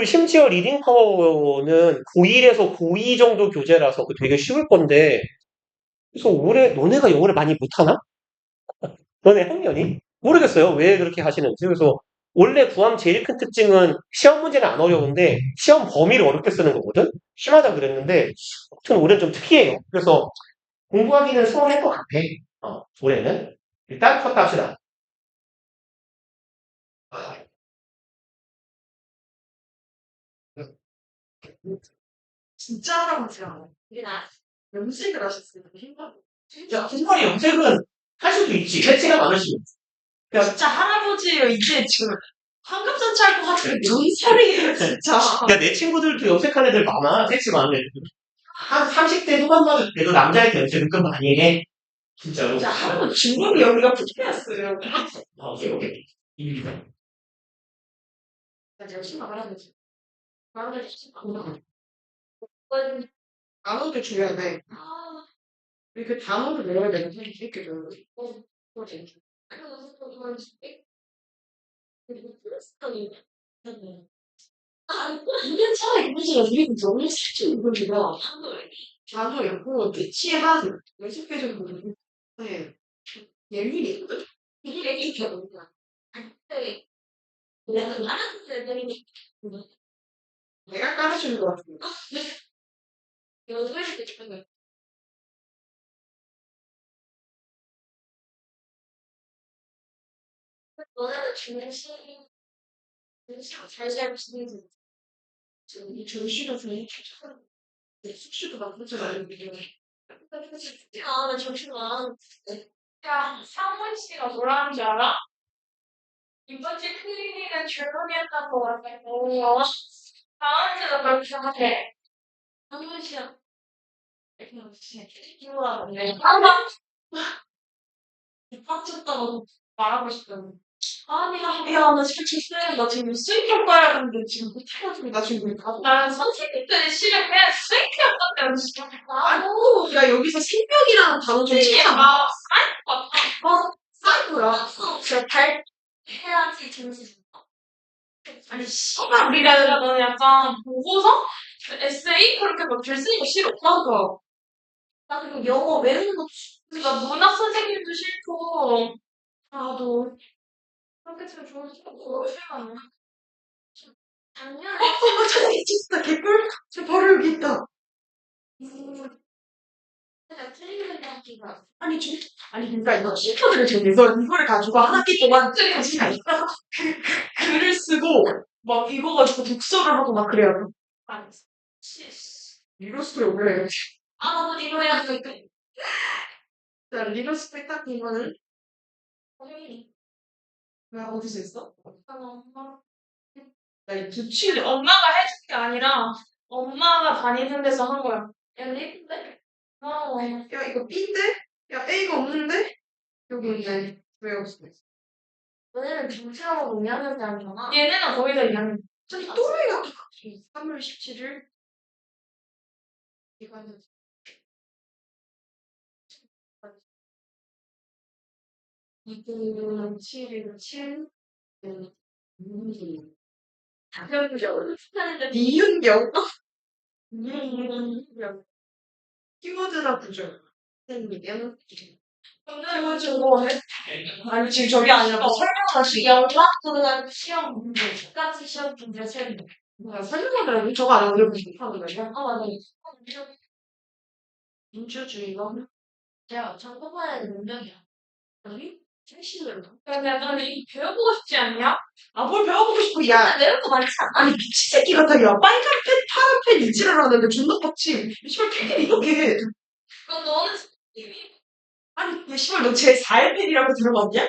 심지어 리딩 파워는 고1에서 고2 정도 교재라서 되게 쉬울 건데, 그래서 올해 너네가 영어를 많이 못하나? 너네 학년이? 모르겠어요. 왜 그렇게 하시는지. 그래서 원래 구함 제일 큰 특징은 시험 문제는 안 어려운데 시험 범위를 어렵게 쓰는 거거든? 심하다 그랬는데 아무튼 올해는 좀 특이해요. 그래서 공부하기는 수월할 것 같아. 올해는. 일단 첫 합시다. 진짜 할아버지 랑 염색을 하셨어요. 흰머리. 야, 흰머리 염색은 할 수도 있지. 해체가 많으시면. 진짜 할아버지예요. 이제 지금 환갑잔치 할 것 같은 뭔 소리예요, 진짜. 야, 내 친구들도 염색한 애들 많아. 섹시 많은 애들. 한 30대 후반만 돼도 남자애들 염색 은근 많이 해. 진짜로. 진짜 하루는 중국이 여기가 붙어놨어요. 오케이, 오케이. 제가 심각 말하는지. 말하는지 심각. 단어도 줘야 돼. 아, 이렇게 단어를 외워야 되는데 이렇게 외워야 돼. 그러지. 그래서 그건 그리고 플러스성이 이년 차이 문제가 우리는 너무 살짝 이거지가 한글 단어 읽고 대치한 연습해주는 거는 네. 예민이 있거든. 이게 이렇게 뭔가 근데 내가 말하는 애들이 내가 깔아주는 거 같은 거. 연습할 때 듣는 거야. 너네는 중심 잘 살고 있는 이 정신을 좀 숙시도 나쁘지 않은데. 아, 나 정신 안 야, 상원 씨가 뭐라는 줄 알아? 이번 주 클리닉은 조용히 했던 것 같아. 오, 다음 주도 그렇게 생각해. 상원 씨야. 이거가 뭔데? 빡쳤다고 말하고 싶거든. 아니, 야, 나 지금 진짜, 나 지금 수익 효과를 하는데 지금 못해가지고, 나 지금 가고. 나는 선생님 때문에 시간 그냥 수익 효과 때문에 지금 아이고, 야, 여기서 생명이라는 단어 좀 치자. 막, 사이코 사이코야. 진짜 잘 해야지 재밌어. 아니, 씨발, 우리가 너는 약간 보고서? 에세이? 그렇게 막 글 쓰는 거 싫어. 맞아. 나 그리고 영어 외우는 거, 나 문학 선생님도 싫고, 나도 그렇게 치면 좋은 친구 싫어하냐? 당연히. 선생님 진짜 개꿀. 저 바로 여기 있다. 내가 틀리는 이야기가. 아니, 아니, 그러니까 이거 시켜드릴 텐데, 이거를 가지고 한 학기 동안 같이 글을 쓰고, 막 이거 가지고 독서를 하고 막 그래야 돼. 알았어. 리로스토리 올려야지. 아, 나도 이거 해야 돼. 자, 리로스토리 딱 이거는, 선생님이. 왜 어디서 했어? 엄마. 나 부치를, 엄마가 해준 게 아니라 엄마가 다니는 데서 한 거야. 야, 예쁜데? 어. 야, 이거 B인데? 야, A가 없는데? 여기 있네. 왜 없어? 너네는 중시하고 2학년 때 아니잖아. 얘네는 거기다 2학년. 저기 또래가 3월 17일? 이거는, 7일 7. 당연히죠. 축하는데 이윤경? 이윤경. 키워드나 부정. 선생님이요? 그래가지고 아니 지금 저게 아니라 뭐 설명하시 영락도는 시험 문제까지 시험 문제 세는 거. 뭐야, 설명하더라고. 저거 안 하고 이렇게 하는 거야? 아 맞아. 민주주의가? 제가 전공하는 운명이야. 아니? 최신으로. 야, 너는 이 배워보고 싶지 않냐? 아, 뭘 배워보고 싶어, 야. 내가 거 많지 않아? 아니, 미친 새끼 같아, 야. 빨간 펜, 파란 펜 이지를 하는데 존나 빡치. 씨발, 펜이 이렇게 해. 그럼 너는 이미 아니, 야, 씨발, 너 제 4의 펜이라고 들어봤냐?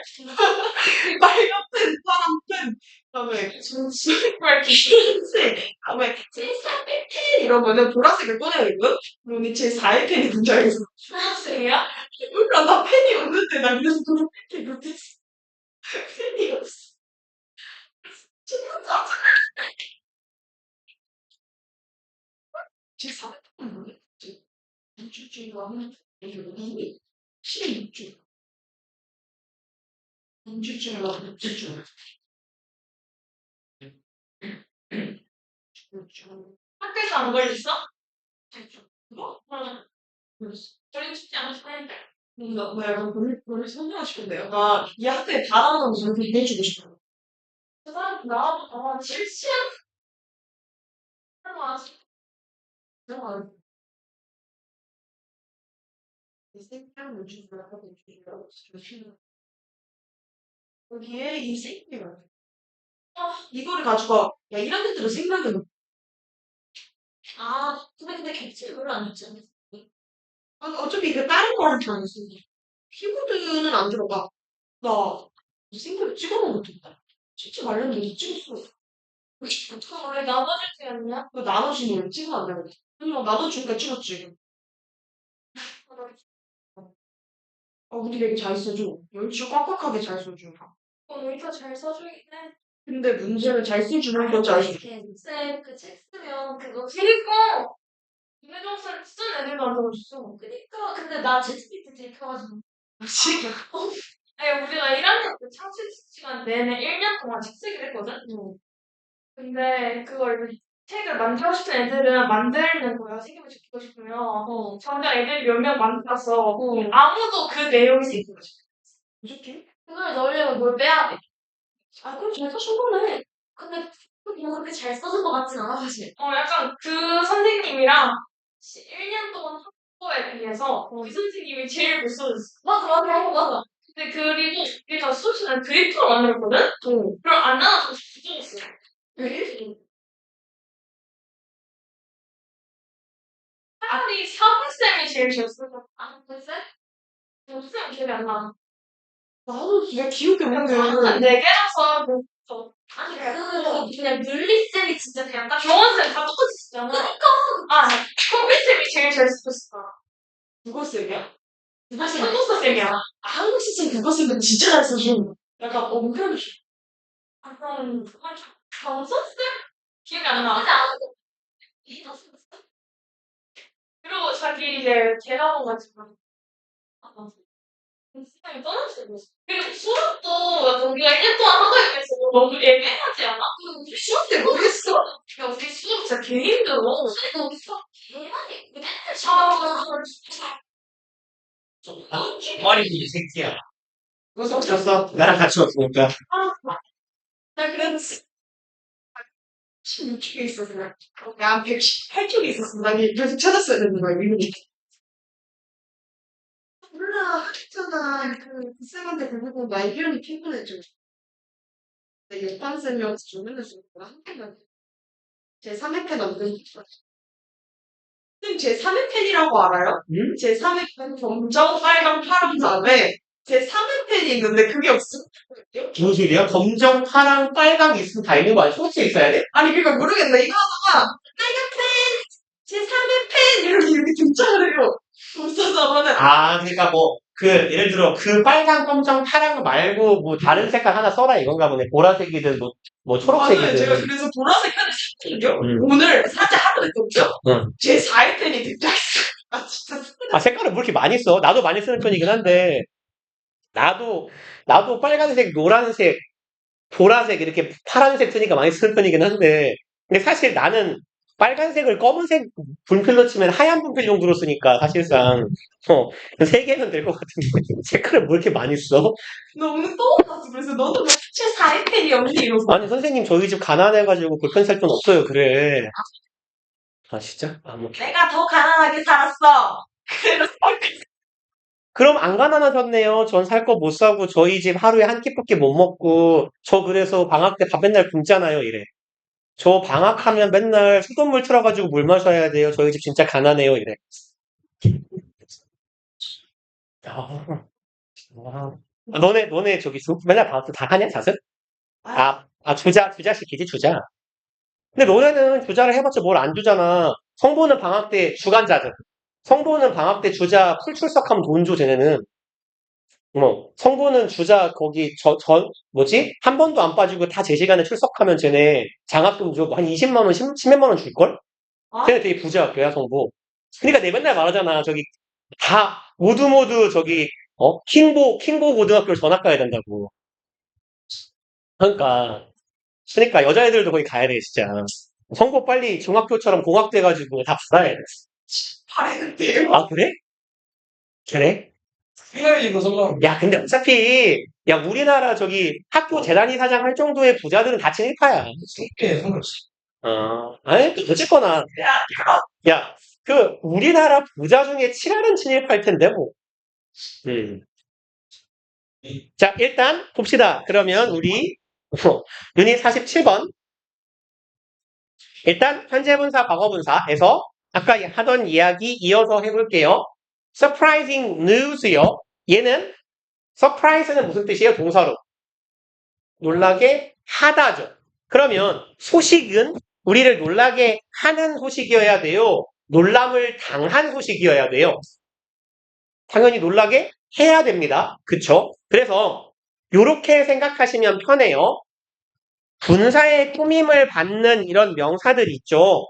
빨간 펜, 파란 펜. 그다음에, 정말 흰색. 그다음에, 제4의 펜 이러면은 보라색을 꺼내야겠거든? 그러니 제 4의 펜이 뭔지 알겠어. 초등학생이야? 몰라, 나 펜이 없는데, 나 그래서 그런 펜이 못했어. 펜이 없어. 진짜 짜증나. 제 4의 펜은 뭐였지? 민주주의와 민주주의. 실민주의. 민주주의와 민주주의. 학교에서 안 걸렸어? 뭐? 응. 걸리고 싶지 않았어. 뭔가, 뭐야, 오늘 설명하고 싶은데, 약간, 이 학교에 바라는 거 좀 해주고 싶어. 그 사람 나와도 실시간 하지. 그냥, 내 생각 민주주의라고 민주주의라고 조심해. 여기에 이 생각. 이거를 가지고, 야, 1학년 때도 생각을, 아, 근데 객실 별로 안 했지 않았어? 아니, 어차피 그 다른 거랑 다 안 써. 키보드는 안 들어가. 나, 생각 찍어놓은 것도 있다. 진짜 말렸는데 너 찍었어. 그럼 우리 나눠주지 않냐? 너 나눠준 걸 찍으면 안 되거든. 그냥 나눠주니까 찍었지. 우리 되게 잘 써줘. 열주 꽉꽉하게 잘 써줘. 우리가 잘 써주긴 해. 근데 문제는 잘 써주는 거지 아니. 쌤, 그책 쓰면 그거. 그니까! 김혜정 쓴 애들도 안 적어줬어. 그니까. 근데 나 채찍이 들켜가지고. 지금. 아니, 우리가 1학년 때 창실 시간 내내 1년 동안 책 쓰기로 했거든? 근데 그걸 책을 만들고 싶은 애들은 만드는 거야. 책임을 지키고 싶으면. 정작 애들이 몇 명 만들었어. 아무도 그 내용이 있는 거지. 어떻게? 그걸 넣으려면 뭘 빼야 돼? 그럼 잘 써준 거네. 근데 그냥 그렇게 잘 써준 것 같진 않아, 사실. 약간 그 선생님이랑 1년 동안 학교에 비해서 그 선생님이 제일 못 써줬어. 맞아. 근데 그리고 우리가 수시는 그리프로 만들었거든? 그걸 안 나눠서 부정했어. 차라리 사부쌤이 제일 잘 쓰고. 글쎄? 쌤 기억이 안 나. 나도 내가 기억이 없는데. 저는 4개라서 아니 그냥 윤리쌤이 진짜 그냥 딱 정원쌤 다 똑같이 쓰잖아. 현비쌤이 제일 잘 쓰고 있어. 국어 쌤이야? 사실 한국사쌤이야. 한국 시즌 국어 쌤은 진짜 잘 써줘. 약간 엉클이 그럼 경서쌤? 기억이 안 나. 그리고 자기 이제 개라고 가지고 쌤이 떠났어요. 그리고 수업도 우리가 1년 동안 하고 있면서 너무 애매하지 않아? 우리 수업 때 모르겠어. 야, 우리 수업 진짜 개 힘들어. 그러니까 우리 수업 개많이 맨날 샤워하고 머리 이 새끼야. 그거 썼어. 나랑 같이 왔으니까. 나 그랬지. 16쪽에 있었어. 야, 118쪽에 있었어. 나 계속 찾았어야 되는 거야, 이름이. 몰라, 했잖아. 그 쌤한테 그러고 나 이름이 피곤해져. 나 옆반쌤이어서 좀 맨날 줬구나. 한 팬은. 제 3회 팬 완전 줬어. 쌤, 제 3회 팬이라고 알아요? 응? 제 3회 팬 검정, 빨강, 파란 다음에 제 3회 팬이 있는데 그게 없어. 무슨 소리야? 검정, 파랑, 빨강 있으면 다 있는 거 아니야? 소치 있어야 돼? 아니, 그러니까 모르겠네. 이거 하다가 빨간 팬, 제 3회 팬 이렇게 등장을 해요. 없어서 하면 그러니까 예를 들어, 그 빨강, 검정, 파랑 말고, 다른 색깔 하나 써라 이건가 보네. 보라색이든, 맞아요. 초록색이든. 제가 그래서 보라색 하나 샀거든요. 음. 오늘 사자 하루 됐죠? 응. 제 4회 팬이 등장했어요. 진짜. 색깔을 뭐 이렇게 많이 써? 나도 많이 쓰는 편이긴 한데, 나도 빨간색, 노란색, 보라색, 이렇게 파란색 쓰니까 많이 쓰는 편이긴 한데, 근데 사실 나는 빨간색을 검은색 분필로 치면 하얀 분필 용도로 쓰니까, 사실상, 3개면 될 것 같은데, 색깔을 뭐 이렇게 많이 써? 나 오늘 떠올랐어. 그래서 너도 제 4회 팬이 없니? 이러고. 아니, 선생님, 저희 집 가난해가지고 볼펜 살 돈 없어요, 그래. 진짜? 내가 더 가난하게 살았어. 그래서 그럼 안 가난하셨네요. 전 살 거 못 사고, 저희 집 하루에 한 끼밖에 못 먹고, 저 그래서 방학 때 밥 맨날 굶잖아요, 이래. 저 방학하면 맨날 수돗물 틀어가지고 물 마셔야 돼요. 저희 집 진짜 가난해요, 이래. 너네 저기 맨날 방학 때 다 하냐, 자습? 주자 시키지, 주자. 근데 너네는 주자를 해봤자 뭘 안 주잖아. 성보는 방학 때 주간 자습. 성보는 방학 때 주자 풀 출석하면 돈 줘, 쟤네는. 성보는 주자 거기 한 번도 안 빠지고 다 제 시간에 출석하면 쟤네 장학금 줘. 한 20만 원, 10몇만 원 줄걸? 쟤네 되게 부자 학교야, 성보. 그러니까 내가 맨날 말하잖아. 저기 다 모두 저기 킹보 고등학교를 전학 가야 된다고. 그러니까 여자애들도 거기 가야 돼, 진짜. 성보 빨리 중학교처럼 공학 돼가지고 다 받아야 돼. 바랬는데요. 그래? 그래? 생각이고 성공. 야, 근데 어차피, 우리나라 저기 학교 재단이 사장 할 정도의 부자들은 다 친일파야. 예, 상관없어. 아니, 어쨌거나. 우리나라 부자 중에 7할은 친일파일 텐데, 뭐. 자, 일단, 봅시다. 그러면 우리, 유닛 47번. 일단, 현재분사, 과거분사에서 아까 하던 이야기 이어서 해볼게요. surprising news요. 얘는 surprise는 무슨 뜻이에요? 동사로. 놀라게 하다죠. 그러면 소식은 우리를 놀라게 하는 소식이어야 돼요. 놀람을 당한 소식이어야 돼요. 당연히 놀라게 해야 됩니다. 그쵸? 그래서 이렇게 생각하시면 편해요. 분사의 꾸밈을 받는 이런 명사들 있죠.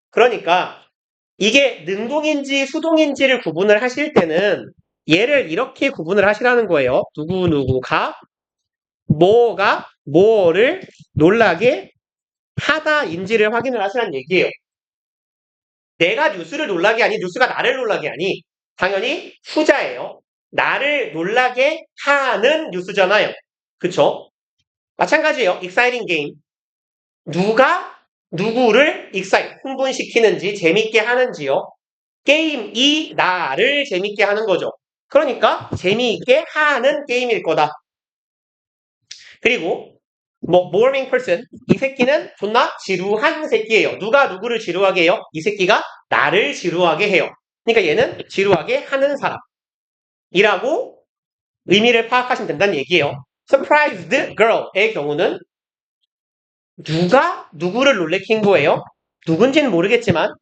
그러니까 이게 능동인지 수동인지를 구분을 하실 때는 얘를 이렇게 구분을 하시라는 거예요. 누구누구가 뭐가 뭐를 놀라게 하다인지를 확인을 하시라는 얘기예요. 내가 뉴스를 놀라게 하니 뉴스가 나를 놀라게 하니 당연히 후자예요. 나를 놀라게 하는 뉴스잖아요. 그쵸? 마찬가지예요. exciting game. 누가 누구를 excite, 흥분시키는지 재밌게 하는지요. 게임이 나를 재밌게 하는 거죠. 그러니까 재미있게 하는 게임일 거다. 그리고 뭐 boring person, 이 새끼는 존나 지루한 새끼예요. 누가 누구를 지루하게 해요? 이 새끼가 나를 지루하게 해요. 그러니까 얘는 지루하게 하는 사람이라고 의미를 파악하시면 된다는 얘기예요. surprised girl의 경우는 누가 누구를 놀래킨 거예요? 누군지는 모르겠지만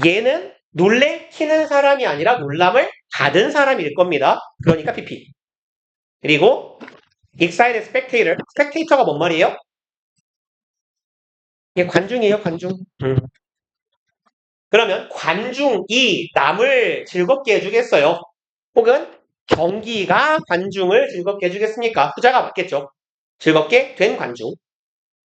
얘는 놀래키는 사람이 아니라 놀람을 받은 사람일 겁니다. 그러니까 PP. 그리고 excited spectator. spectator가 뭔 말이에요? 이게 관중이에요, 관중. 그러면 관중이 남을 즐겁게 해주겠어요? 혹은 경기가 관중을 즐겁게 해주겠습니까? 후자가 맞겠죠. 즐겁게 된 관중.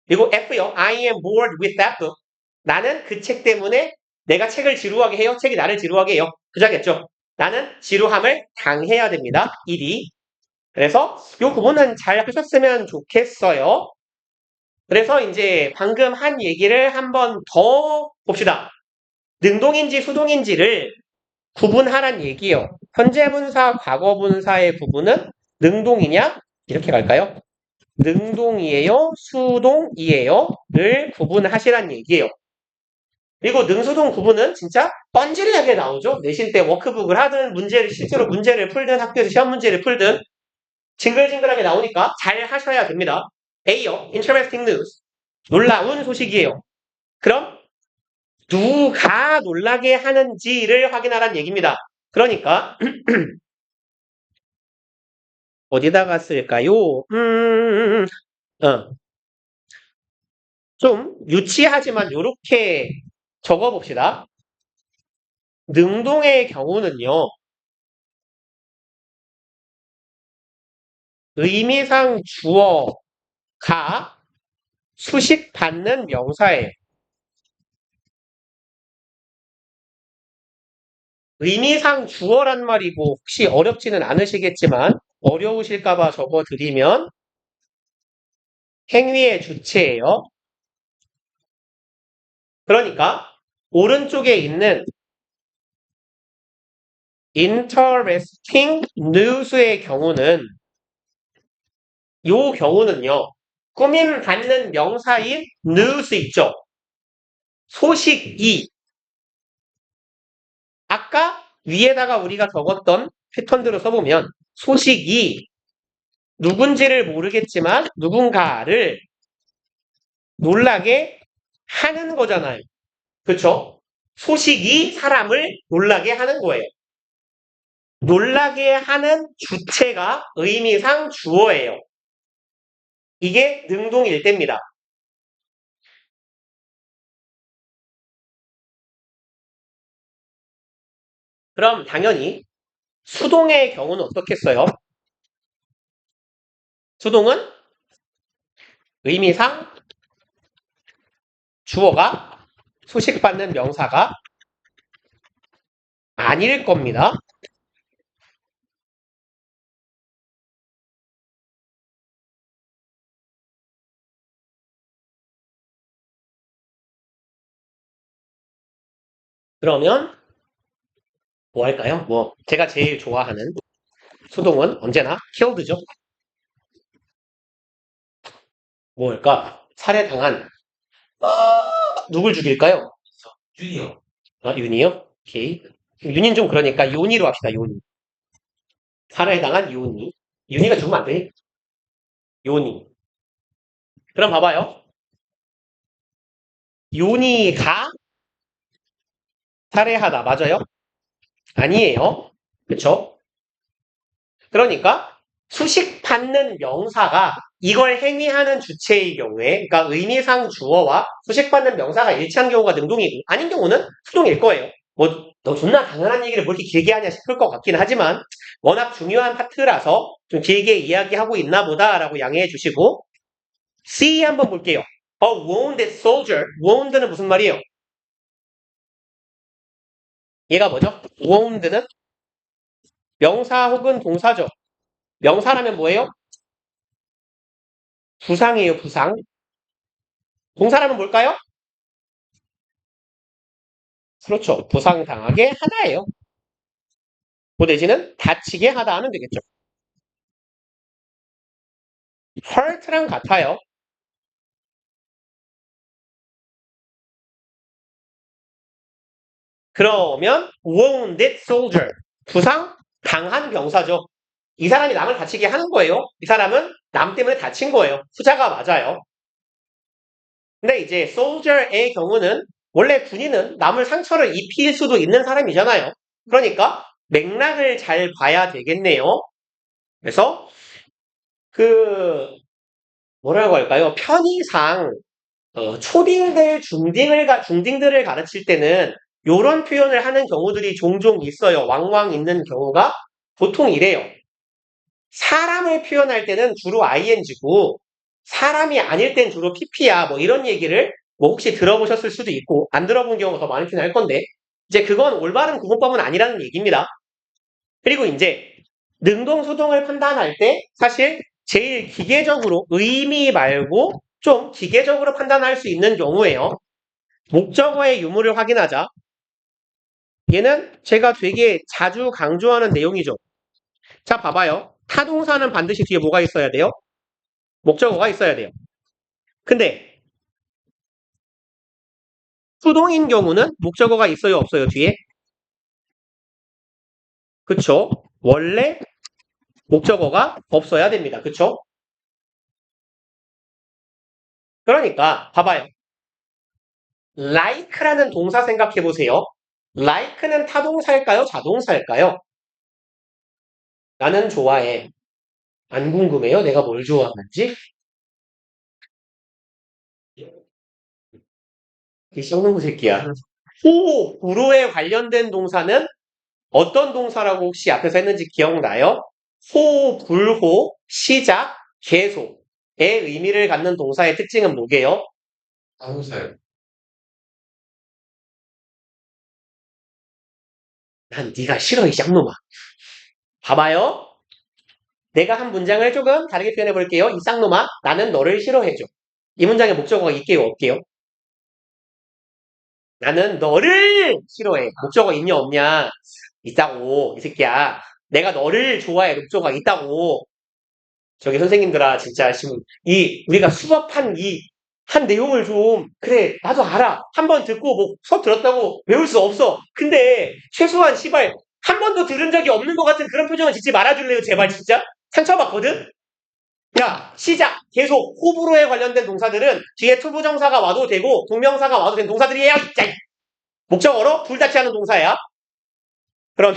그리고 F요. I am bored with that book. 나는 그 책 때문에 내가 책을 지루하게 해요. 책이 나를 지루하게 해요. 후자겠죠. 나는 지루함을 당해야 됩니다. ED. 그래서 이 구분은 잘 하셨으면 좋겠어요. 그래서 이제 방금 한 얘기를 한번 더 봅시다. 능동인지 수동인지를 구분하란 얘기예요. 현재분사, 과거분사의 구분은 능동이냐? 이렇게 갈까요? 능동이에요? 수동이에요? 를 구분하시란 얘기예요. 그리고 능수동 구분은 진짜 뻔질나게 나오죠. 내신 때 워크북을 하든 실제로 문제를 풀든 학교에서 시험 문제를 풀든 징글징글하게 나오니까 잘 하셔야 됩니다. A요. Interesting news. 놀라운 소식이에요. 그럼 누가 놀라게 하는지를 확인하란 얘기입니다. 그러니까 어디다가 쓸까요? 좀 유치하지만 이렇게 적어봅시다. 능동의 경우는요. 의미상 주어가 수식받는 명사예요. 의미상 주어란 말이 뭐 혹시 어렵지는 않으시겠지만 어려우실까봐 적어드리면 행위의 주체예요. 그러니까 오른쪽에 있는 interesting news의 경우는 요 경우는요. 꾸밈 받는 명사인 news 있죠. 소식이 아까 위에다가 우리가 적었던 패턴대로 써보면 소식이 누군지를 모르겠지만 누군가를 놀라게 하는 거잖아요. 그쵸? 소식이 사람을 놀라게 하는 거예요. 놀라게 하는 주체가 의미상 주어예요. 이게 능동일 때입니다. 그럼 당연히 수동의 경우는 어떻겠어요? 수동은 의미상 주어가 소식받는 명사가 아닐 겁니다. 그러면 뭐 할까요? 제가 제일 좋아하는 수동은 언제나 killed죠. 뭘까? 살해당한 누굴 죽일까요? 유니어. 윤이요? 오케이. 윤인 좀 그러니까 요니로 합시다. 요니. 살해당한 요니. 윤이가 죽으면 안 돼. 요니. 그럼 봐봐요. 요니가 살해하다. 맞아요? 아니에요. 그쵸? 그러니까 수식받는 명사가 이걸 행위하는 주체의 경우에, 그러니까 의미상 주어와 수식받는 명사가 일치한 경우가 능동이고, 아닌 경우는 수동일 거예요. 뭐, 너 존나 당연한 얘기를 뭐 이렇게 길게 하냐 싶을 것 같긴 하지만, 워낙 중요한 파트라서 좀 길게 이야기하고 있나 보다라고 양해해 주시고, C 한번 볼게요. A wounded soldier. wound는 무슨 말이에요? 얘가 뭐죠? wound는 명사 혹은 동사죠. 명사라면 뭐예요? 부상이에요, 부상. 동사라면 뭘까요? 그렇죠. 부상당하게 하다예요. 그 내지는 다치게 하다 하면 되겠죠. hurt랑 같아요. 그러면 wounded soldier. 부상 당한 병사죠. 이 사람이 남을 다치게 하는 거예요. 이 사람은 남 때문에 다친 거예요. 후자가 맞아요. 근데 이제 soldier의 경우는 원래 군인은 남을 상처를 입힐 수도 있는 사람이잖아요. 그러니까 맥락을 잘 봐야 되겠네요. 그래서 그 뭐라고 할까요? 편의상 초딩들, 중딩들을 가르칠 때는 이런 표현을 하는 경우들이 종종 있어요. 왕왕 있는 경우가 보통 이래요. 사람을 표현할 때는 주로 ing고 사람이 아닐 땐 주로 pp야. 뭐 이런 얘기를 뭐 혹시 들어보셨을 수도 있고 안 들어본 경우가 더 많긴 할 건데 이제 그건 올바른 구분법은 아니라는 얘기입니다. 그리고 이제 능동수동을 판단할 때 사실 제일 기계적으로 의미 말고 좀 기계적으로 판단할 수 있는 경우예요. 목적어의 유무를 확인하자. 얘는 제가 되게 자주 강조하는 내용이죠. 자, 봐봐요. 타동사는 반드시 뒤에 뭐가 있어야 돼요? 목적어가 있어야 돼요. 근데 수동인 경우는 목적어가 있어요, 없어요, 뒤에? 그쵸? 원래 목적어가 없어야 됩니다. 그쵸? 그러니까 봐봐요. like라는 동사 생각해 보세요. like는 타동사일까요? 자동사일까요? 나는 좋아해. 안 궁금해요? 내가 뭘 좋아하는지? 이 썩는 새끼야. 호, 불호에 관련된 동사는 어떤 동사라고 혹시 앞에서 했는지 기억나요? 호, 불호, 시작, 계속의 의미를 갖는 동사의 특징은 뭐게요? 아무사요. 난 네가 싫어, 이 쌍놈아. 봐봐요. 내가 한 문장을 조금 다르게 표현해 볼게요. 이 쌍놈아, 나는 너를 싫어해줘. 이 문장에 목적어가 있게요, 없게요? 나는 너를 싫어해. 목적어 있냐, 없냐? 있다고, 이 새끼야. 내가 너를 좋아해. 목적어가 있다고. 저기 선생님들아, 진짜 지금 우리가 수업한 한 내용을 좀, 그래, 나도 알아. 한 번 듣고 뭐 수업 들었다고 외울 수 없어. 근데 최소한 시발 한 번도 들은 적이 없는 것 같은 그런 표정을 짓지 말아줄래요, 제발 진짜? 상처받거든? 야, 시작, 계속, 호불호에 관련된 동사들은 뒤에 투부정사가 와도 되고 동명사가 와도 되는 동사들이에요, 진짜. 목적어로 둘 다 취하는 동사야. 그럼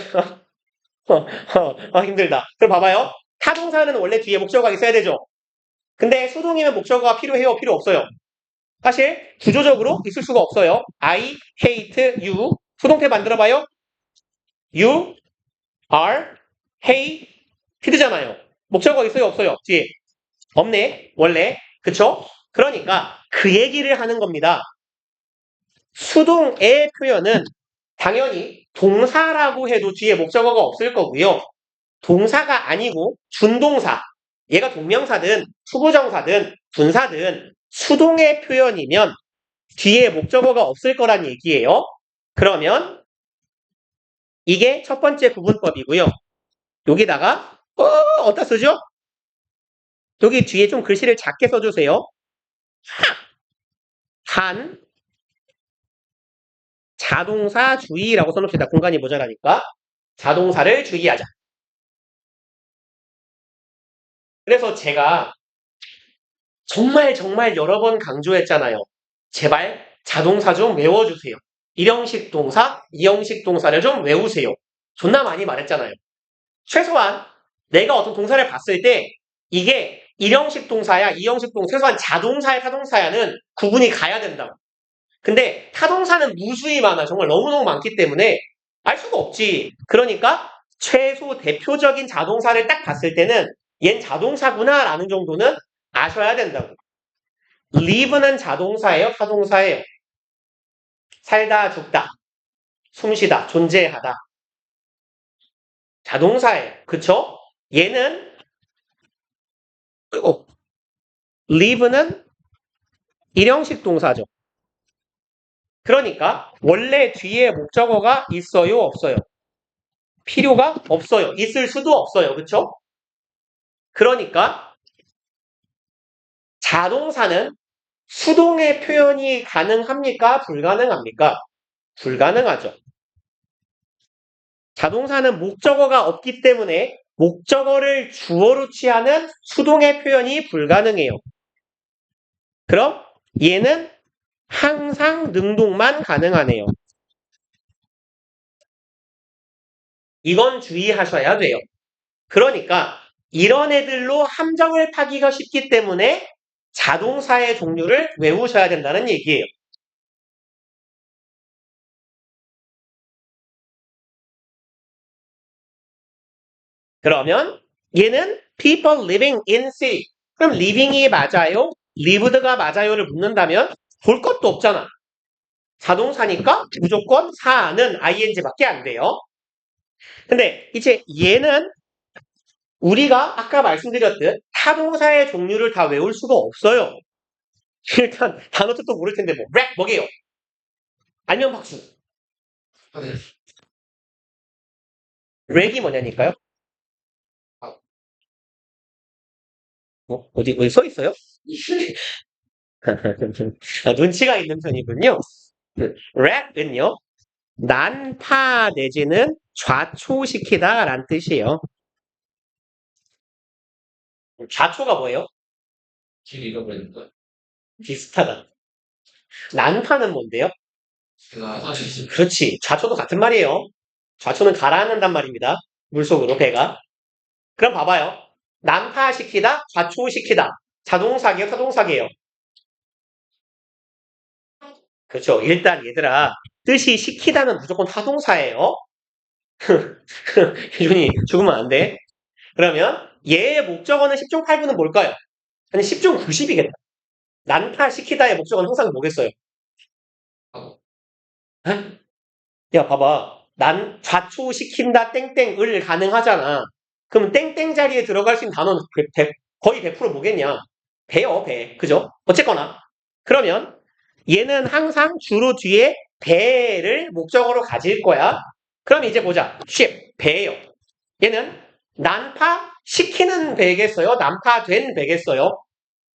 힘들다. 그럼 봐봐요. 타동사는 원래 뒤에 목적어가 있어야 되죠. 근데 수동이면 목적어가 필요해요, 필요 없어요? 사실 구조적으로 있을 수가 없어요. I hate you. 수동태 만들어봐요. You are hated잖아요. 목적어 있어요, 없어요? 뒤에 없네, 원래. 그쵸? 그러니까 그 얘기를 하는 겁니다. 수동의 표현은 당연히 동사라고 해도 뒤에 목적어가 없을 거고요. 동사가 아니고 준동사, 얘가 동명사든 투부정사든 분사든 수동의 표현이면 뒤에 목적어가 없을 거란 얘기예요. 그러면 이게 첫 번째 구분법이고요. 여기다가 어디다 쓰죠? 여기 뒤에 좀 글씨를 작게 써주세요. 한 자동사 주의라고 써놓읍시다. 공간이 모자라니까. 자동사를 주의하자. 그래서 제가 정말 정말 여러 번 강조했잖아요. 제발 자동사 좀 외워주세요. 1형식 동사, 2형식 동사를 좀 외우세요. 존나 많이 말했잖아요. 최소한 내가 어떤 동사를 봤을 때 이게 1형식 동사야, 2형식 동사, 최소한 자동사야, 타동사야는 구분이 가야 된다고. 근데 타동사는 무수히 많아. 정말 너무너무 많기 때문에 알 수가 없지. 그러니까 최소 대표적인 자동사를 딱 봤을 때는 얜 자동사구나 라는 정도는 아셔야 된다고. live는 자동사예요? 타동사예요? 살다, 죽다, 숨쉬다, 존재하다. 자동사예요. 그쵸? 얘는 live는 1형식 동사죠. 그러니까 원래 뒤에 목적어가 있어요? 없어요? 필요가 없어요. 있을 수도 없어요. 그쵸? 그러니까 자동사는 수동의 표현이 가능합니까? 불가능합니까? 불가능하죠. 자동사는 목적어가 없기 때문에 목적어를 주어로 취하는 수동의 표현이 불가능해요. 그럼 얘는 항상 능동만 가능하네요. 이건 주의하셔야 돼요. 그러니까 이런 애들로 함정을 파기가 쉽기 때문에 자동사의 종류를 외우셔야 된다는 얘기예요. 그러면 얘는 people living in city. 그럼 living이 맞아요? lived가 맞아요를 묻는다면 볼 것도 없잖아. 자동사니까 무조건 사는 ing밖에 안 돼요. 근데 이제 얘는 우리가 아까 말씀드렸듯 타동사의 종류를 다 외울 수가 없어요. 일단 단어 뜻도 모를 텐데 뭐 랩 뭐게요? 알면 박수. 렉이 뭐냐니까요? 어디 써 있어요? 눈치가 있는 편이군요. 랩은요, 난파 내지는 좌초시키다 라는 뜻이에요. 좌초가 뭐예요? 길 잃어버리니까. 비슷하다. 난파는 뭔데요? 제가 사실 그렇지. 좌초도 같은 말이에요. 좌초는 가라앉는단 말입니다. 물속으로 배가. 그럼 봐봐요. 난파시키다, 좌초시키다. 자동사기요, 타동사기예요? 그렇죠. 일단 얘들아, 뜻이 시키다는 무조건 타동사예요. 기준이 죽으면 안 돼. 그러면 얘의 목적어는 10중 8구는 뭘까요? 아니 10중 90이겠다. 난파시키다의 목적어는 항상 뭐겠어요? 에? 야 봐봐. 난 좌초시킨다 땡땡을 가능하잖아. 그럼 땡땡 자리에 들어갈 수 있는 단어는 거의 100% 뭐겠냐? 배요, 배. 그죠? 어쨌거나. 그러면 얘는 항상 주로 뒤에 배를 목적어로 가질 거야. 그럼 이제 보자. ship, 배예요. 얘는 난파시키는 배겠어요? 난파된 배겠어요?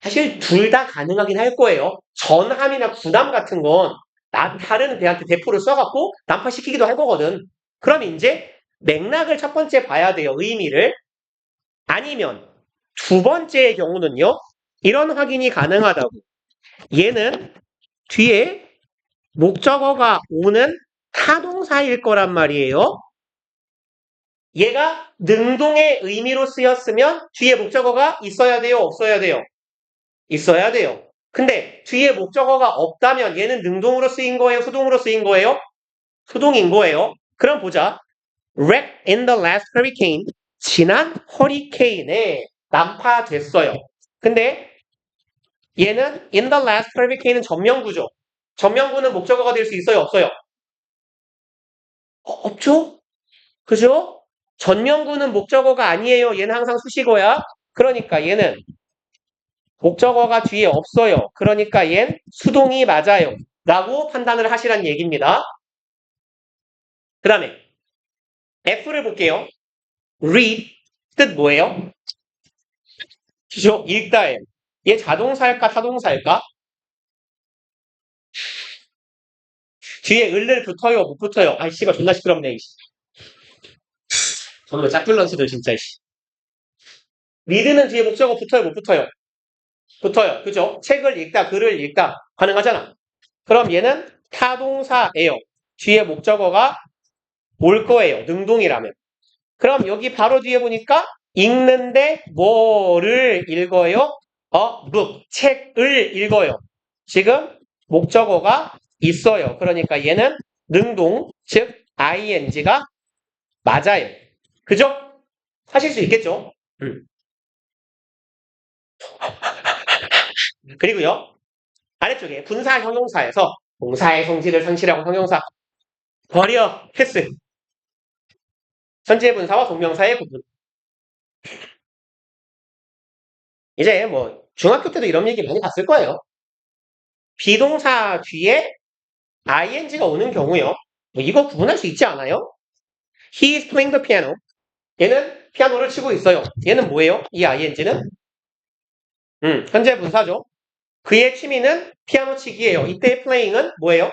사실 둘 다 가능하긴 할 거예요. 전함이나 구담 같은 건 다른 배한테 대포를 쏴갖고 난파시키기도 할 거거든. 그럼 이제 맥락을 첫 번째 봐야 돼요. 의미를. 아니면 두 번째의 경우는요. 이런 확인이 가능하다고. 얘는 뒤에 목적어가 오는 타동사일 거란 말이에요. 얘가 능동의 의미로 쓰였으면 뒤에 목적어가 있어야 돼요? 없어야 돼요? 있어야 돼요. 근데 뒤에 목적어가 없다면 얘는 능동으로 쓰인 거예요? 수동으로 쓰인 거예요? 수동인 거예요. 그럼 보자. wrecked in the last hurricane. 지난 허리케인에 난파됐어요. 근데 얘는 in the last hurricane은 전명구죠. 전명구는 목적어가 될 수 있어요? 없어요? 없죠? 그죠? 전명구는 목적어가 아니에요. 얘는 항상 수식어야. 그러니까 얘는 목적어가 뒤에 없어요. 그러니까 얜 수동이 맞아요. 라고 판단을 하시란 얘기입니다. 그 다음에 F를 볼게요. read 뜻 뭐예요? 그죠? 읽다예요. 얘 자동사일까 타동사일까? 뒤에 을을 붙어요 못 붙어요? 아이 씨발 존나 시끄럽네. 저는 짝둘런스들 진짜. 리드는 뒤에 목적어 붙어요 못 붙어요? 붙어요. 그죠? 책을 읽다, 글을 읽다 가능하잖아. 그럼 얘는 타동사예요. 뒤에 목적어가 올 거예요. 능동이라면. 그럼 여기 바로 뒤에 보니까 읽는데 뭐를 읽어요? book, 책을 읽어요. 지금 목적어가 있어요. 그러니까 얘는 능동, 즉 ing가 맞아요. 그죠? 하실 수 있겠죠? 그리고요. 아래쪽에 분사 형용사에서 동사의 성질을 상실하고 형용사 버려 패스. 현재 분사와 동명사의 구분. 이제 뭐 중학교 때도 이런 얘기 많이 봤을 거예요. 비동사 뒤에 ing가 오는 경우요. 뭐 이거 구분할 수 있지 않아요? He is playing the piano. 얘는 피아노를 치고 있어요. 얘는 뭐예요? 이 ing는? 현재 분사죠. 그의 취미는 피아노 치기예요. 이때 playing은 뭐예요?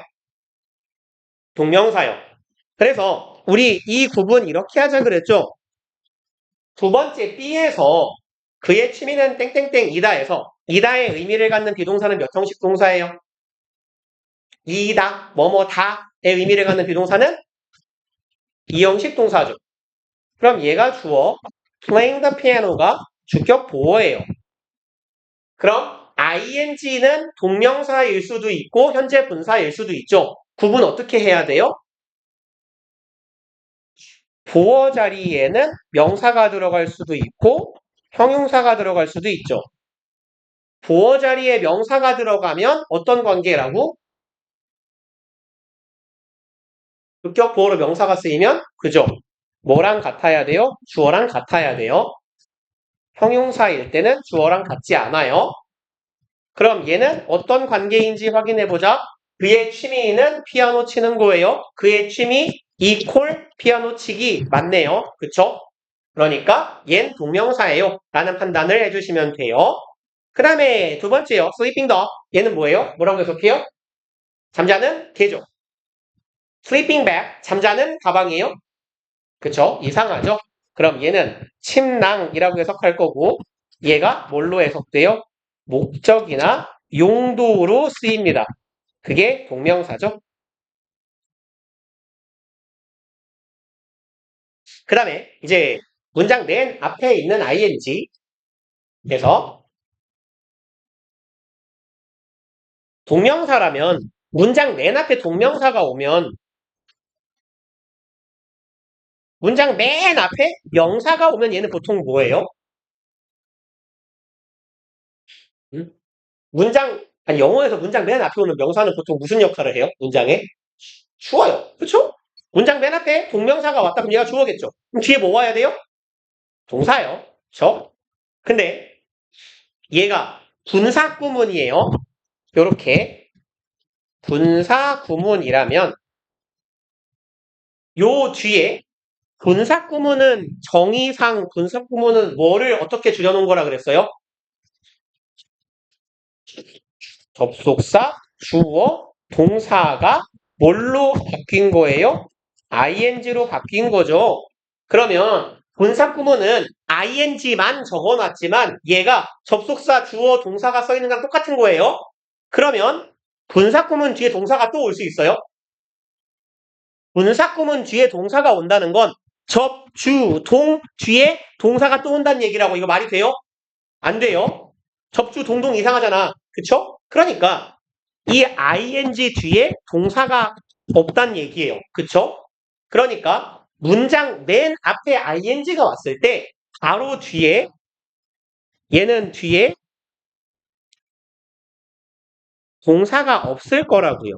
동명사요. 그래서 우리 이 구분 이렇게 하자 그랬죠? 두 번째 B에서 그의 취미는 땡땡땡이다에서 이다의 의미를 갖는 비동사는 몇 형식 동사예요? 이다, 뭐뭐다의 의미를 갖는 비동사는 이형식 동사죠. 그럼 얘가 주어 playing the piano가 주격 보어예요. 그럼 ing는 동명사일 수도 있고 현재 분사일 수도 있죠. 구분 어떻게 해야 돼요? 보어 자리에는 명사가 들어갈 수도 있고 형용사가 들어갈 수도 있죠. 보어 자리에 명사가 들어가면 어떤 관계라고? 주격 보어로 명사가 쓰이면 그죠? 뭐랑 같아야 돼요? 주어랑 같아야 돼요. 형용사일 때는 주어랑 같지 않아요. 그럼 얘는 어떤 관계인지 확인해보자. 그의 취미는 피아노 치는 거예요. 그의 취미 이퀄 피아노 치기 맞네요. 그쵸? 그러니까 얜 동명사예요. 라는 판단을 해주시면 돼요. 그 다음에 두 번째요. sleeping dog. 얘는 뭐예요? 뭐라고 해석해요? 잠자는 개죠. sleeping bag. 잠자는 가방이에요. 그쵸? 이상하죠? 그럼 얘는 침낭이라고 해석할 거고 얘가 뭘로 해석돼요? 목적이나 용도로 쓰입니다. 그게 동명사죠. 그 다음에 이제 문장 맨 앞에 있는 ing에서 동명사라면 문장 맨 앞에 동명사가 오면 문장 맨 앞에 명사가 오면 얘는 보통 뭐예요? 문장 아니 영어에서 문장 맨 앞에 오는 명사는 보통 무슨 역할을 해요? 문장에? 주어요. 그렇죠? 문장 맨 앞에 동명사가 왔다 그럼 얘가 주어겠죠. 그럼 뒤에 뭐 와야 돼요? 동사요. 그렇죠? 근데 얘가 분사 구문이에요. 요렇게 분사 구문이라면 요 뒤에 분사 구문은 정의상 분사 구문은 뭐를 어떻게 줄여놓은 거라 그랬어요? 접속사, 주어, 동사가 뭘로 바뀐 거예요? ing로 바뀐 거죠. 그러면 분사 구문은 ing만 적어놨지만 얘가 접속사, 주어, 동사가 써있는 거랑 똑같은 거예요. 그러면 분사 구문 뒤에 동사가 또 올 수 있어요? 분사 구문 뒤에 동사가 온다는 건 접, 주, 동 뒤에 동사가 또 온다는 얘기라고. 이거 말이 돼요? 안 돼요. 접주, 동동 이상하잖아. 그쵸? 그러니까 이 ing 뒤에 동사가 없단 얘기예요. 그쵸? 그러니까 문장 맨 앞에 ing가 왔을 때 바로 뒤에 얘는 뒤에 동사가 없을 거라고요.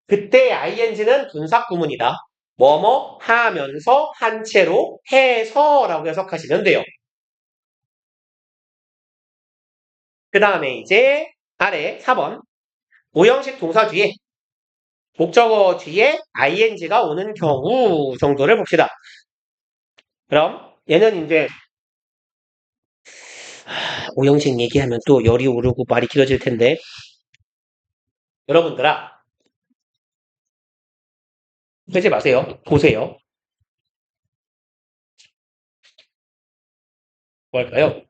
그때 ing는 분사 구문이다. 뭐뭐 하면서 한 채로 해서라고 해석하시면 돼요. 그 다음에 이제 아래 4번 오형식 동사 뒤에 목적어 뒤에 ing가 오는 경우 정도를 봅시다. 그럼 얘는 이제 오형식 얘기하면 또 열이 오르고 말이 길어질 텐데 여러분들아 하지 마세요. 보세요. 뭐 할까요?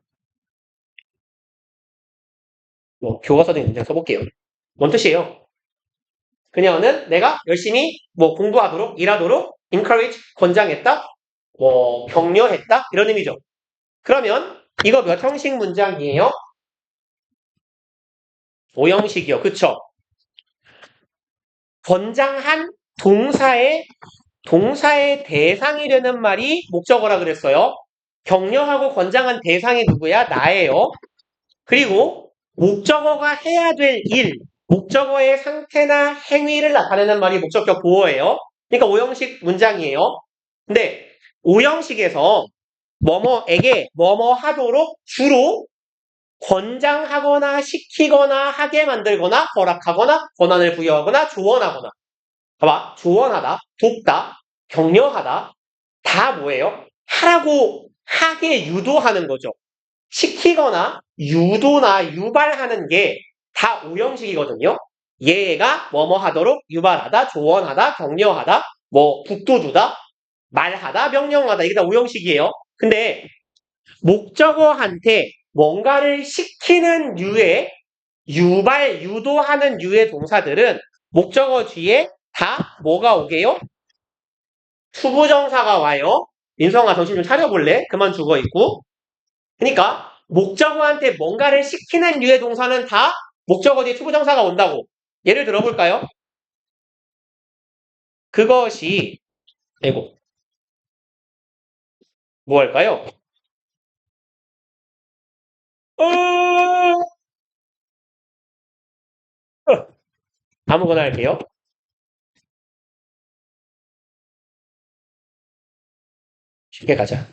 뭐 교과서적인 문장 써볼게요. 뭔 뜻이에요? 그녀는 내가 열심히 뭐 공부하도록 일하도록 encourage 권장했다, 뭐 격려했다 이런 의미죠. 그러면 이거 몇 형식 문장이에요? 5형식이요. 그쵸? 권장한 동사의 대상이 되는 말이 목적어라 그랬어요. 격려하고 권장한 대상이 누구야? 나예요. 그리고 목적어가 해야 될 일, 목적어의 상태나 행위를 나타내는 말이 목적격 보어예요. 그러니까 5형식 문장이에요. 근데 5형식에서 뭐뭐에게 뭐뭐 하도록 주로 권장하거나 시키거나 하게 만들거나 허락하거나 권한을 부여하거나 조언하거나. 봐봐. 조언하다, 돕다, 격려하다 다 뭐예요? 하라고 하게 유도하는 거죠. 시키거나 유도나 유발하는 게 다 5형식이거든요. 얘가 뭐뭐 하도록 유발하다, 조언하다, 격려하다, 뭐 북돋우다, 말하다, 명령하다 이게 다 5형식이에요. 근데 목적어한테 뭔가를 시키는 유의 유발, 유도하는 유의 동사들은 목적어 뒤에 다 뭐가 오게요? 투부정사가 와요. 민성아 정신 좀 차려볼래? 그만 죽어 있고. 그러니까 목적어한테 뭔가를 시키는 유의 동사는 다 목적어 뒤에 투부정사가 온다고. 예를 들어볼까요? 그것이 아이고 뭐 할까요? 아무거나 할게요. 쉽게 가자.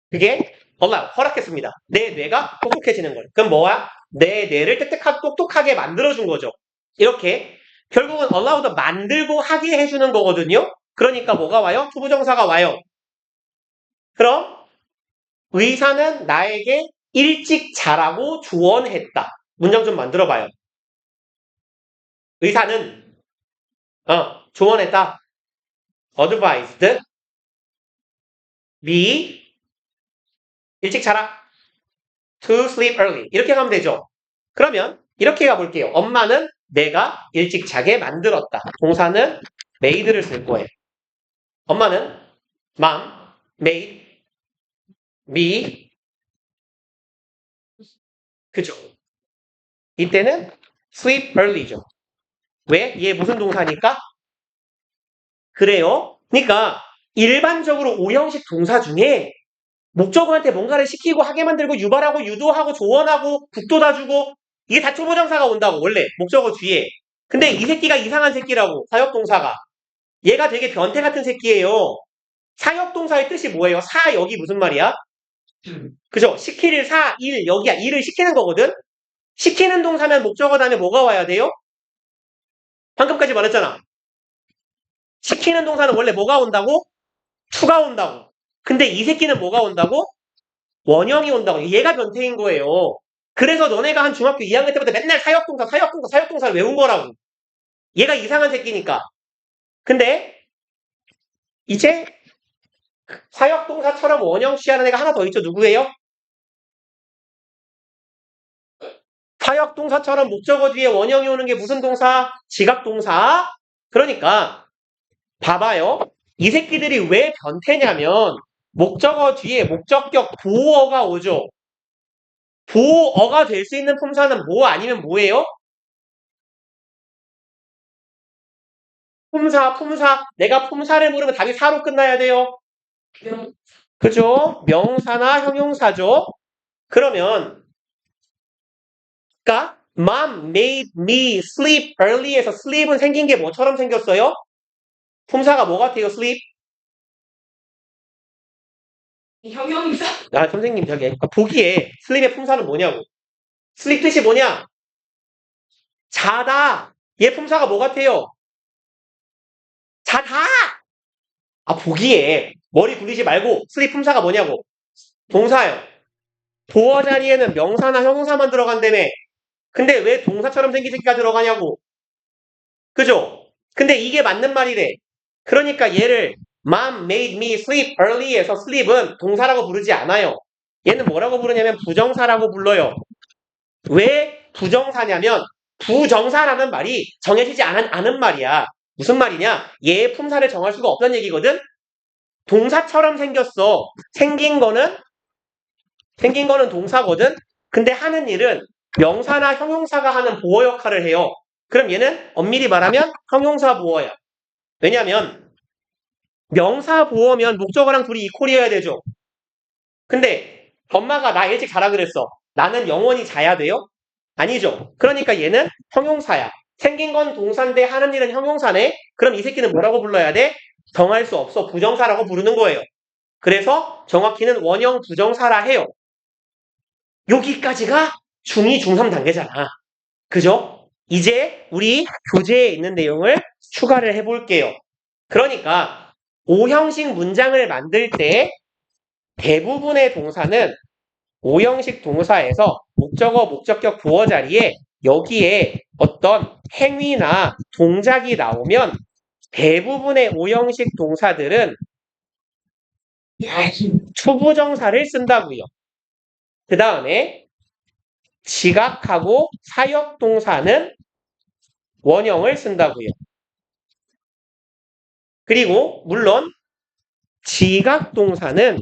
그게 허락했습니다. 내 뇌가 똑똑해지는 거예요. 그럼 뭐야? 내 뇌를 똑똑하게 만들어준 거죠. 이렇게 결국은 allow도 만들고 하게 해주는 거거든요. 그러니까 뭐가 와요? 투부정사가 와요. 그럼 의사는 나에게 일찍 자라고 조언했다. 문장 좀 만들어봐요. 의사는 조언했다. advised me 일찍 자라 to sleep early 이렇게 가면 되죠. 그러면 이렇게 가볼게요. 엄마는 내가 일찍 자게 만들었다. 동사는 made를 쓸 거예요. 엄마는 mom made me 그죠? 이때는 sleep early죠. 왜? 얘 무슨 동사니까? 그래요. 그러니까 일반적으로 5형식 동사 중에 목적어한테 뭔가를 시키고 하게 만들고 유발하고 유도하고 조언하고 북돋아주고 이게 다 초보정사가 온다고 원래 목적어 뒤에. 근데 이 새끼가 이상한 새끼라고 사역동사가. 얘가 되게 변태 같은 새끼예요. 사역동사의 뜻이 뭐예요? 사 여기 무슨 말이야? 그죠? 시키를 사, 일 여기야. 일을 시키는 거거든? 시키는 동사면 목적어 다음에 뭐가 와야 돼요? 방금까지 말했잖아. 시키는 동사는 원래 뭐가 온다고? 투가 온다고. 근데 이 새끼는 뭐가 온다고? 원형이 온다고. 얘가 변태인 거예요. 그래서 너네가 한 중학교 2학년 때부터 맨날 사역동사를 외운 거라고. 얘가 이상한 새끼니까. 근데 이제 사역동사처럼 원형 취하는 애가 하나 더 있죠. 누구예요? 사역동사처럼 목적어 뒤에 원형이 오는 게 무슨 동사? 지각동사. 그러니까 봐봐요. 이 새끼들이 왜 변태냐면 목적어 뒤에 목적격 보어가 오죠. 보어가 될 수 있는 품사는 뭐 아니면 뭐예요? 품사. 내가 품사를 물으면 답이 사로 끝나야 돼요. 그죠? 명사나 형용사죠. 그러면 그러니까 Mom made me sleep early에서 sleep은 생긴 게 뭐처럼 생겼어요? 품사가 뭐 같아요? sleep? 형용사. 아 선생님 저기 보기에 sleep의 품사는 뭐냐고. sleep 뜻이 뭐냐? 자다. 얘 품사가 뭐 같아요? 자다. 아 보기에 머리 굴리지 말고 sleep 품사가 뭐냐고. 동사요. 보어 자리에는 명사나 형용사만 들어간다며. 근데 왜 동사처럼 생긴 새끼가 들어가냐고. 그죠? 근데 이게 맞는 말이래. 그러니까 얘를 Mom made me sleep early에서 sleep은 동사라고 부르지 않아요. 얘는 뭐라고 부르냐면 부정사라고 불러요. 왜 부정사냐면 부정사라는 말이 정해지지 않은 말이야. 무슨 말이냐? 얘의 품사를 정할 수가 없다는 얘기거든? 동사처럼 생겼어. 생긴 거는 동사거든? 근데 하는 일은 명사나 형용사가 하는 보어 역할을 해요. 그럼 얘는 엄밀히 말하면 형용사 보어야. 왜냐면 명사 보어면 목적어랑 둘이 이퀄이어야 되죠. 근데 엄마가 나 일찍 자라 그랬어. 나는 영원히 자야 돼요? 아니죠. 그러니까 얘는 형용사야. 생긴 건 동사인데 하는 일은 형용사네? 그럼 이 새끼는 뭐라고 불러야 돼? 정할 수 없어. 부정사라고 부르는 거예요. 그래서 정확히는 원형 부정사라 해요. 여기까지가 중2, 중3 단계잖아. 그죠? 이제 우리 교재에 있는 내용을 추가를 해볼게요. 그러니까 5형식 문장을 만들 때 대부분의 동사는 5형식 동사에서 목적어, 목적격, 보어 자리에 여기에 어떤 행위나 동작이 나오면 대부분의 5형식 동사들은 투부정사를 쓴다고요. 그 다음에 지각하고 사역동사는 원형을 쓴다고요. 그리고 물론 지각동사는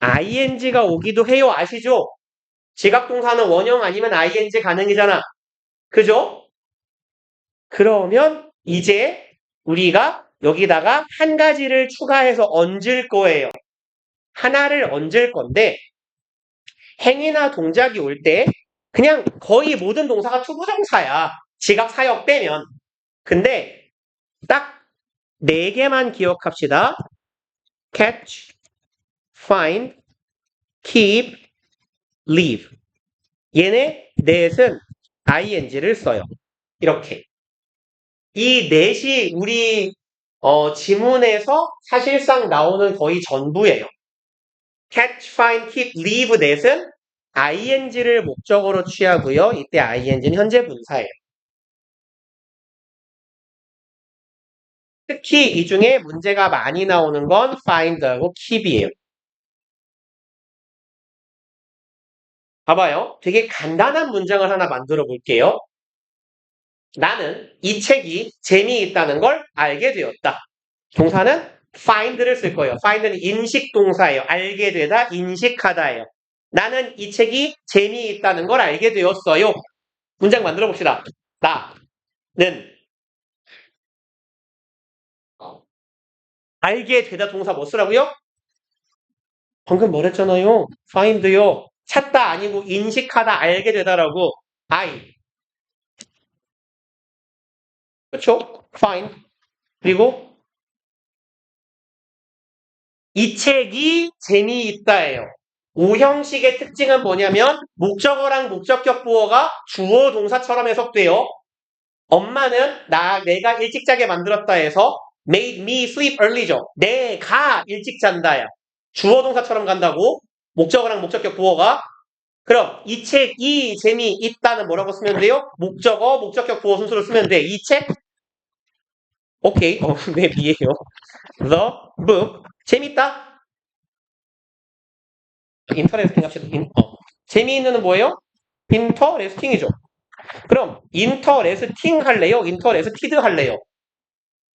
ing가 오기도 해요. 아시죠? 지각동사는 원형 아니면 ing 가능이잖아. 그죠? 그러면 이제 우리가 여기다가 한 가지를 추가해서 얹을 거예요. 하나를 얹을 건데 행위나 동작이 올 때 그냥 거의 모든 동사가 투부정사야. 지각, 사역 빼면. 근데 딱 4개만 기억합시다. catch, find, keep, leave. 얘네 넷은 ing를 써요. 이렇게. 이 넷이 우리 지문에서 사실상 나오는 거의 전부예요. catch, find, keep, leave 넷은 ing를 목적으로 취하고요. 이때 ing는 현재 분사예요. 특히 이 중에 문제가 많이 나오는 건 find하고 keep이에요. 봐봐요. 되게 간단한 문장을 하나 만들어 볼게요. 나는 이 책이 재미있다는 걸 알게 되었다. 동사는 find를 쓸 거예요. find는 인식 동사예요. 알게 되다, 인식하다예요. 나는 이 책이 재미있다는 걸 알게 되었어요. 문장 만들어 봅시다. 나는 알게 되다 동사 뭐 쓰라고요? 방금 뭐랬잖아요. find요. 찾다 아니고 인식하다, 알게 되다라고. I. 그렇죠? find. 그리고 이 책이 재미있다예요. 5형식의 특징은 뭐냐면 목적어랑 목적격 보어가 주어 동사처럼 해석돼요. 엄마는 내가 일찍 자게 만들었다 해서 made me sleep early죠. 내가 일찍 잔다야. 주어 동사처럼 간다고 목적어랑 목적격 보어가. 그럼 이 책이 재미있다는 뭐라고 쓰면 돼요? 목적어, 목적격 보어 순서로 쓰면 돼. 이 책? 오케이. 네, B예요. The book. 재밌다? 인터레스팅 합시다. 재미있는은 뭐예요? 인터레스팅이죠. 그럼 인터레스팅 할래요? 인터레스티드 할래요?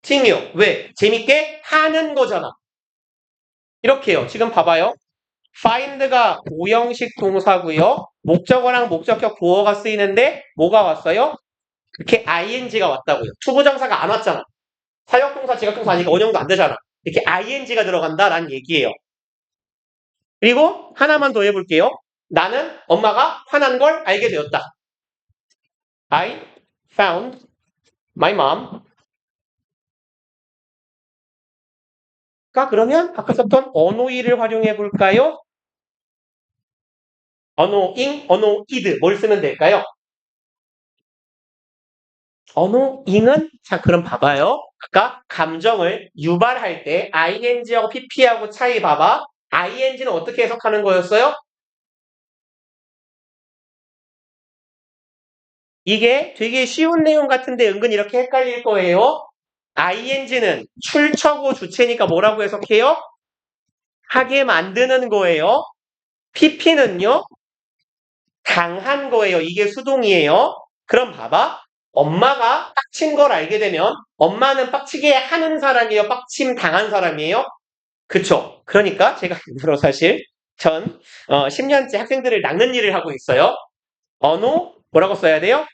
팅이요. 왜? 재밌게 하는 거잖아. 이렇게요. 지금 봐봐요. find가 5형식 동사고요. 목적어랑 목적격 보어가 쓰이는데 뭐가 왔어요? 이렇게 ing가 왔다고요. 투부정사가 안 왔잖아. 사역동사, 지각동사 아니니까 원형도 안 되잖아. 이렇게 ing가 들어간다라는 얘기예요. 그리고 하나만 더 해볼게요. 나는 엄마가 화난 걸 알게 되었다. I found my mom. 그러면 아까 썼던 언어이를 활용해 볼까요? 언어잉, 언어이드 뭘 쓰면 될까요? 언어잉은 자 그럼 봐봐요. 아까 감정을 유발할 때 ing하고 pp하고 차이 봐봐. ing는 어떻게 해석하는 거였어요? 이게 되게 쉬운 내용 같은데 은근 이렇게 헷갈릴 거예요. ing는 출처고 주체니까 뭐라고 해석해요? 하게 만드는 거예요. PP는요, 당한 거예요. 이게 수동이에요. 그럼 봐봐. 엄마가 빡친 걸 알게 되면 엄마는 빡치게 하는 사람이에요? 빡침 당한 사람이에요? 그쵸. 그러니까 제가 일부러 사실 전 10년째 학생들을 낚는 일을 하고 있어요. 언어 뭐라고 써야 돼요?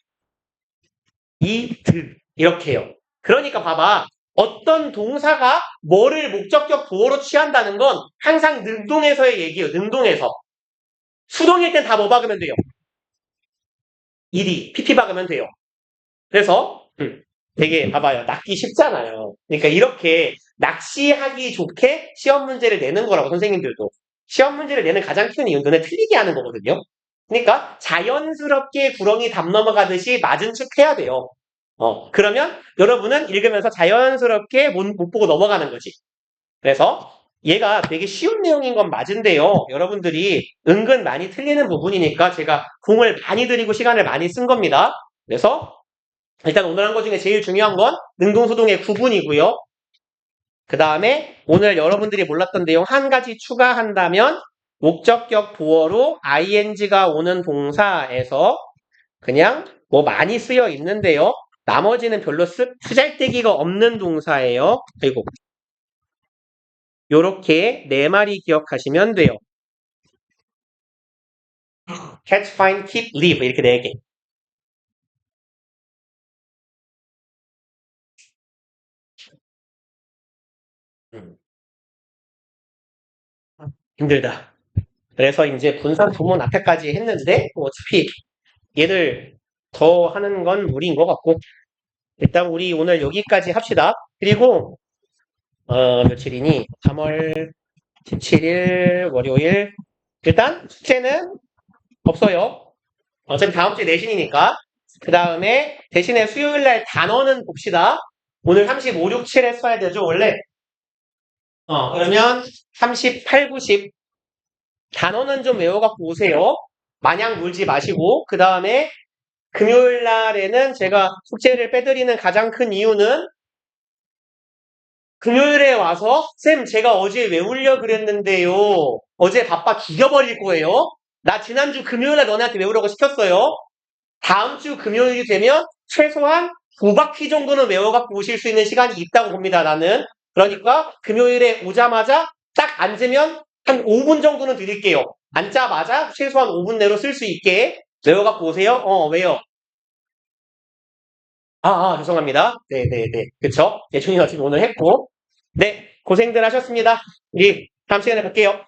이들 이렇게 해요. 그러니까 봐봐. 어떤 동사가 뭐를 목적격 보어로 취한다는 건 항상 능동에서의 얘기예요. 능동에서. 수동일 땐 다 뭐 박으면 돼요? ed, pp 박으면 돼요. 그래서 되게 봐봐요. 낚기 쉽잖아요. 그러니까 이렇게 낚시하기 좋게 시험 문제를 내는 거라고 선생님들도. 시험 문제를 내는 가장 큰 이유는 눈에 틀리게 하는 거거든요. 그러니까 자연스럽게 구렁이 담 넘어가듯이 맞은 척 해야 돼요. 그러면 여러분은 읽으면서 자연스럽게 못 보고 넘어가는 거지. 그래서 얘가 되게 쉬운 내용인 건 맞은데요. 여러분들이 은근 많이 틀리는 부분이니까 제가 공을 많이 들이고 시간을 많이 쓴 겁니다. 그래서 일단 오늘 한 거 중에 제일 중요한 건 능동수동의 구분이고요. 그 다음에 오늘 여러분들이 몰랐던 내용 한 가지 추가한다면 목적격 보어로 ing가 오는 동사에서 그냥 뭐 많이 쓰여 있는데요. 나머지는 별로 쓰잘데기가 없는 동사예요. 그리고 요렇게 네 마리 기억하시면 돼요. catch, find, keep, leave 이렇게 네 개. 힘들다. 그래서 이제 분산 부문 앞에까지 했는데 어차피 얘들 더 하는 건 무리인 것 같고 일단 우리 오늘 여기까지 합시다. 그리고 며칠이니? 3월 17일 월요일 일단 숙제는 없어요. 어차피 다음 주에 내신이니까. 그 다음에 대신에 수요일날 단어는 봅시다. 오늘 35, 6, 7 했어야 되죠 원래? 그러면 38, 90 단어는 좀 외워갖고 오세요. 마냥 물지 마시고 그 다음에 금요일 날에는 제가 숙제를 빼드리는 가장 큰 이유는 금요일에 와서 쌤 제가 어제 외우려 그랬는데요. 어제 바빠 죽여버릴 거예요. 나 지난주 금요일에 너네한테 외우라고 시켰어요. 다음 주 금요일이 되면 최소한 2바퀴 정도는 외워갖고 오실 수 있는 시간이 있다고 봅니다. 나는. 그러니까 금요일에 오자마자 딱 앉으면 한 5분 정도는 드릴게요. 앉자마자 최소한 5분 내로 쓸 수 있게 외워갖고 오세요. 왜요? 죄송합니다. 네네네. 그쵸? 예준이 어차피 오늘 했고. 네, 고생들 하셨습니다. 우리 다음 시간에 뵐게요.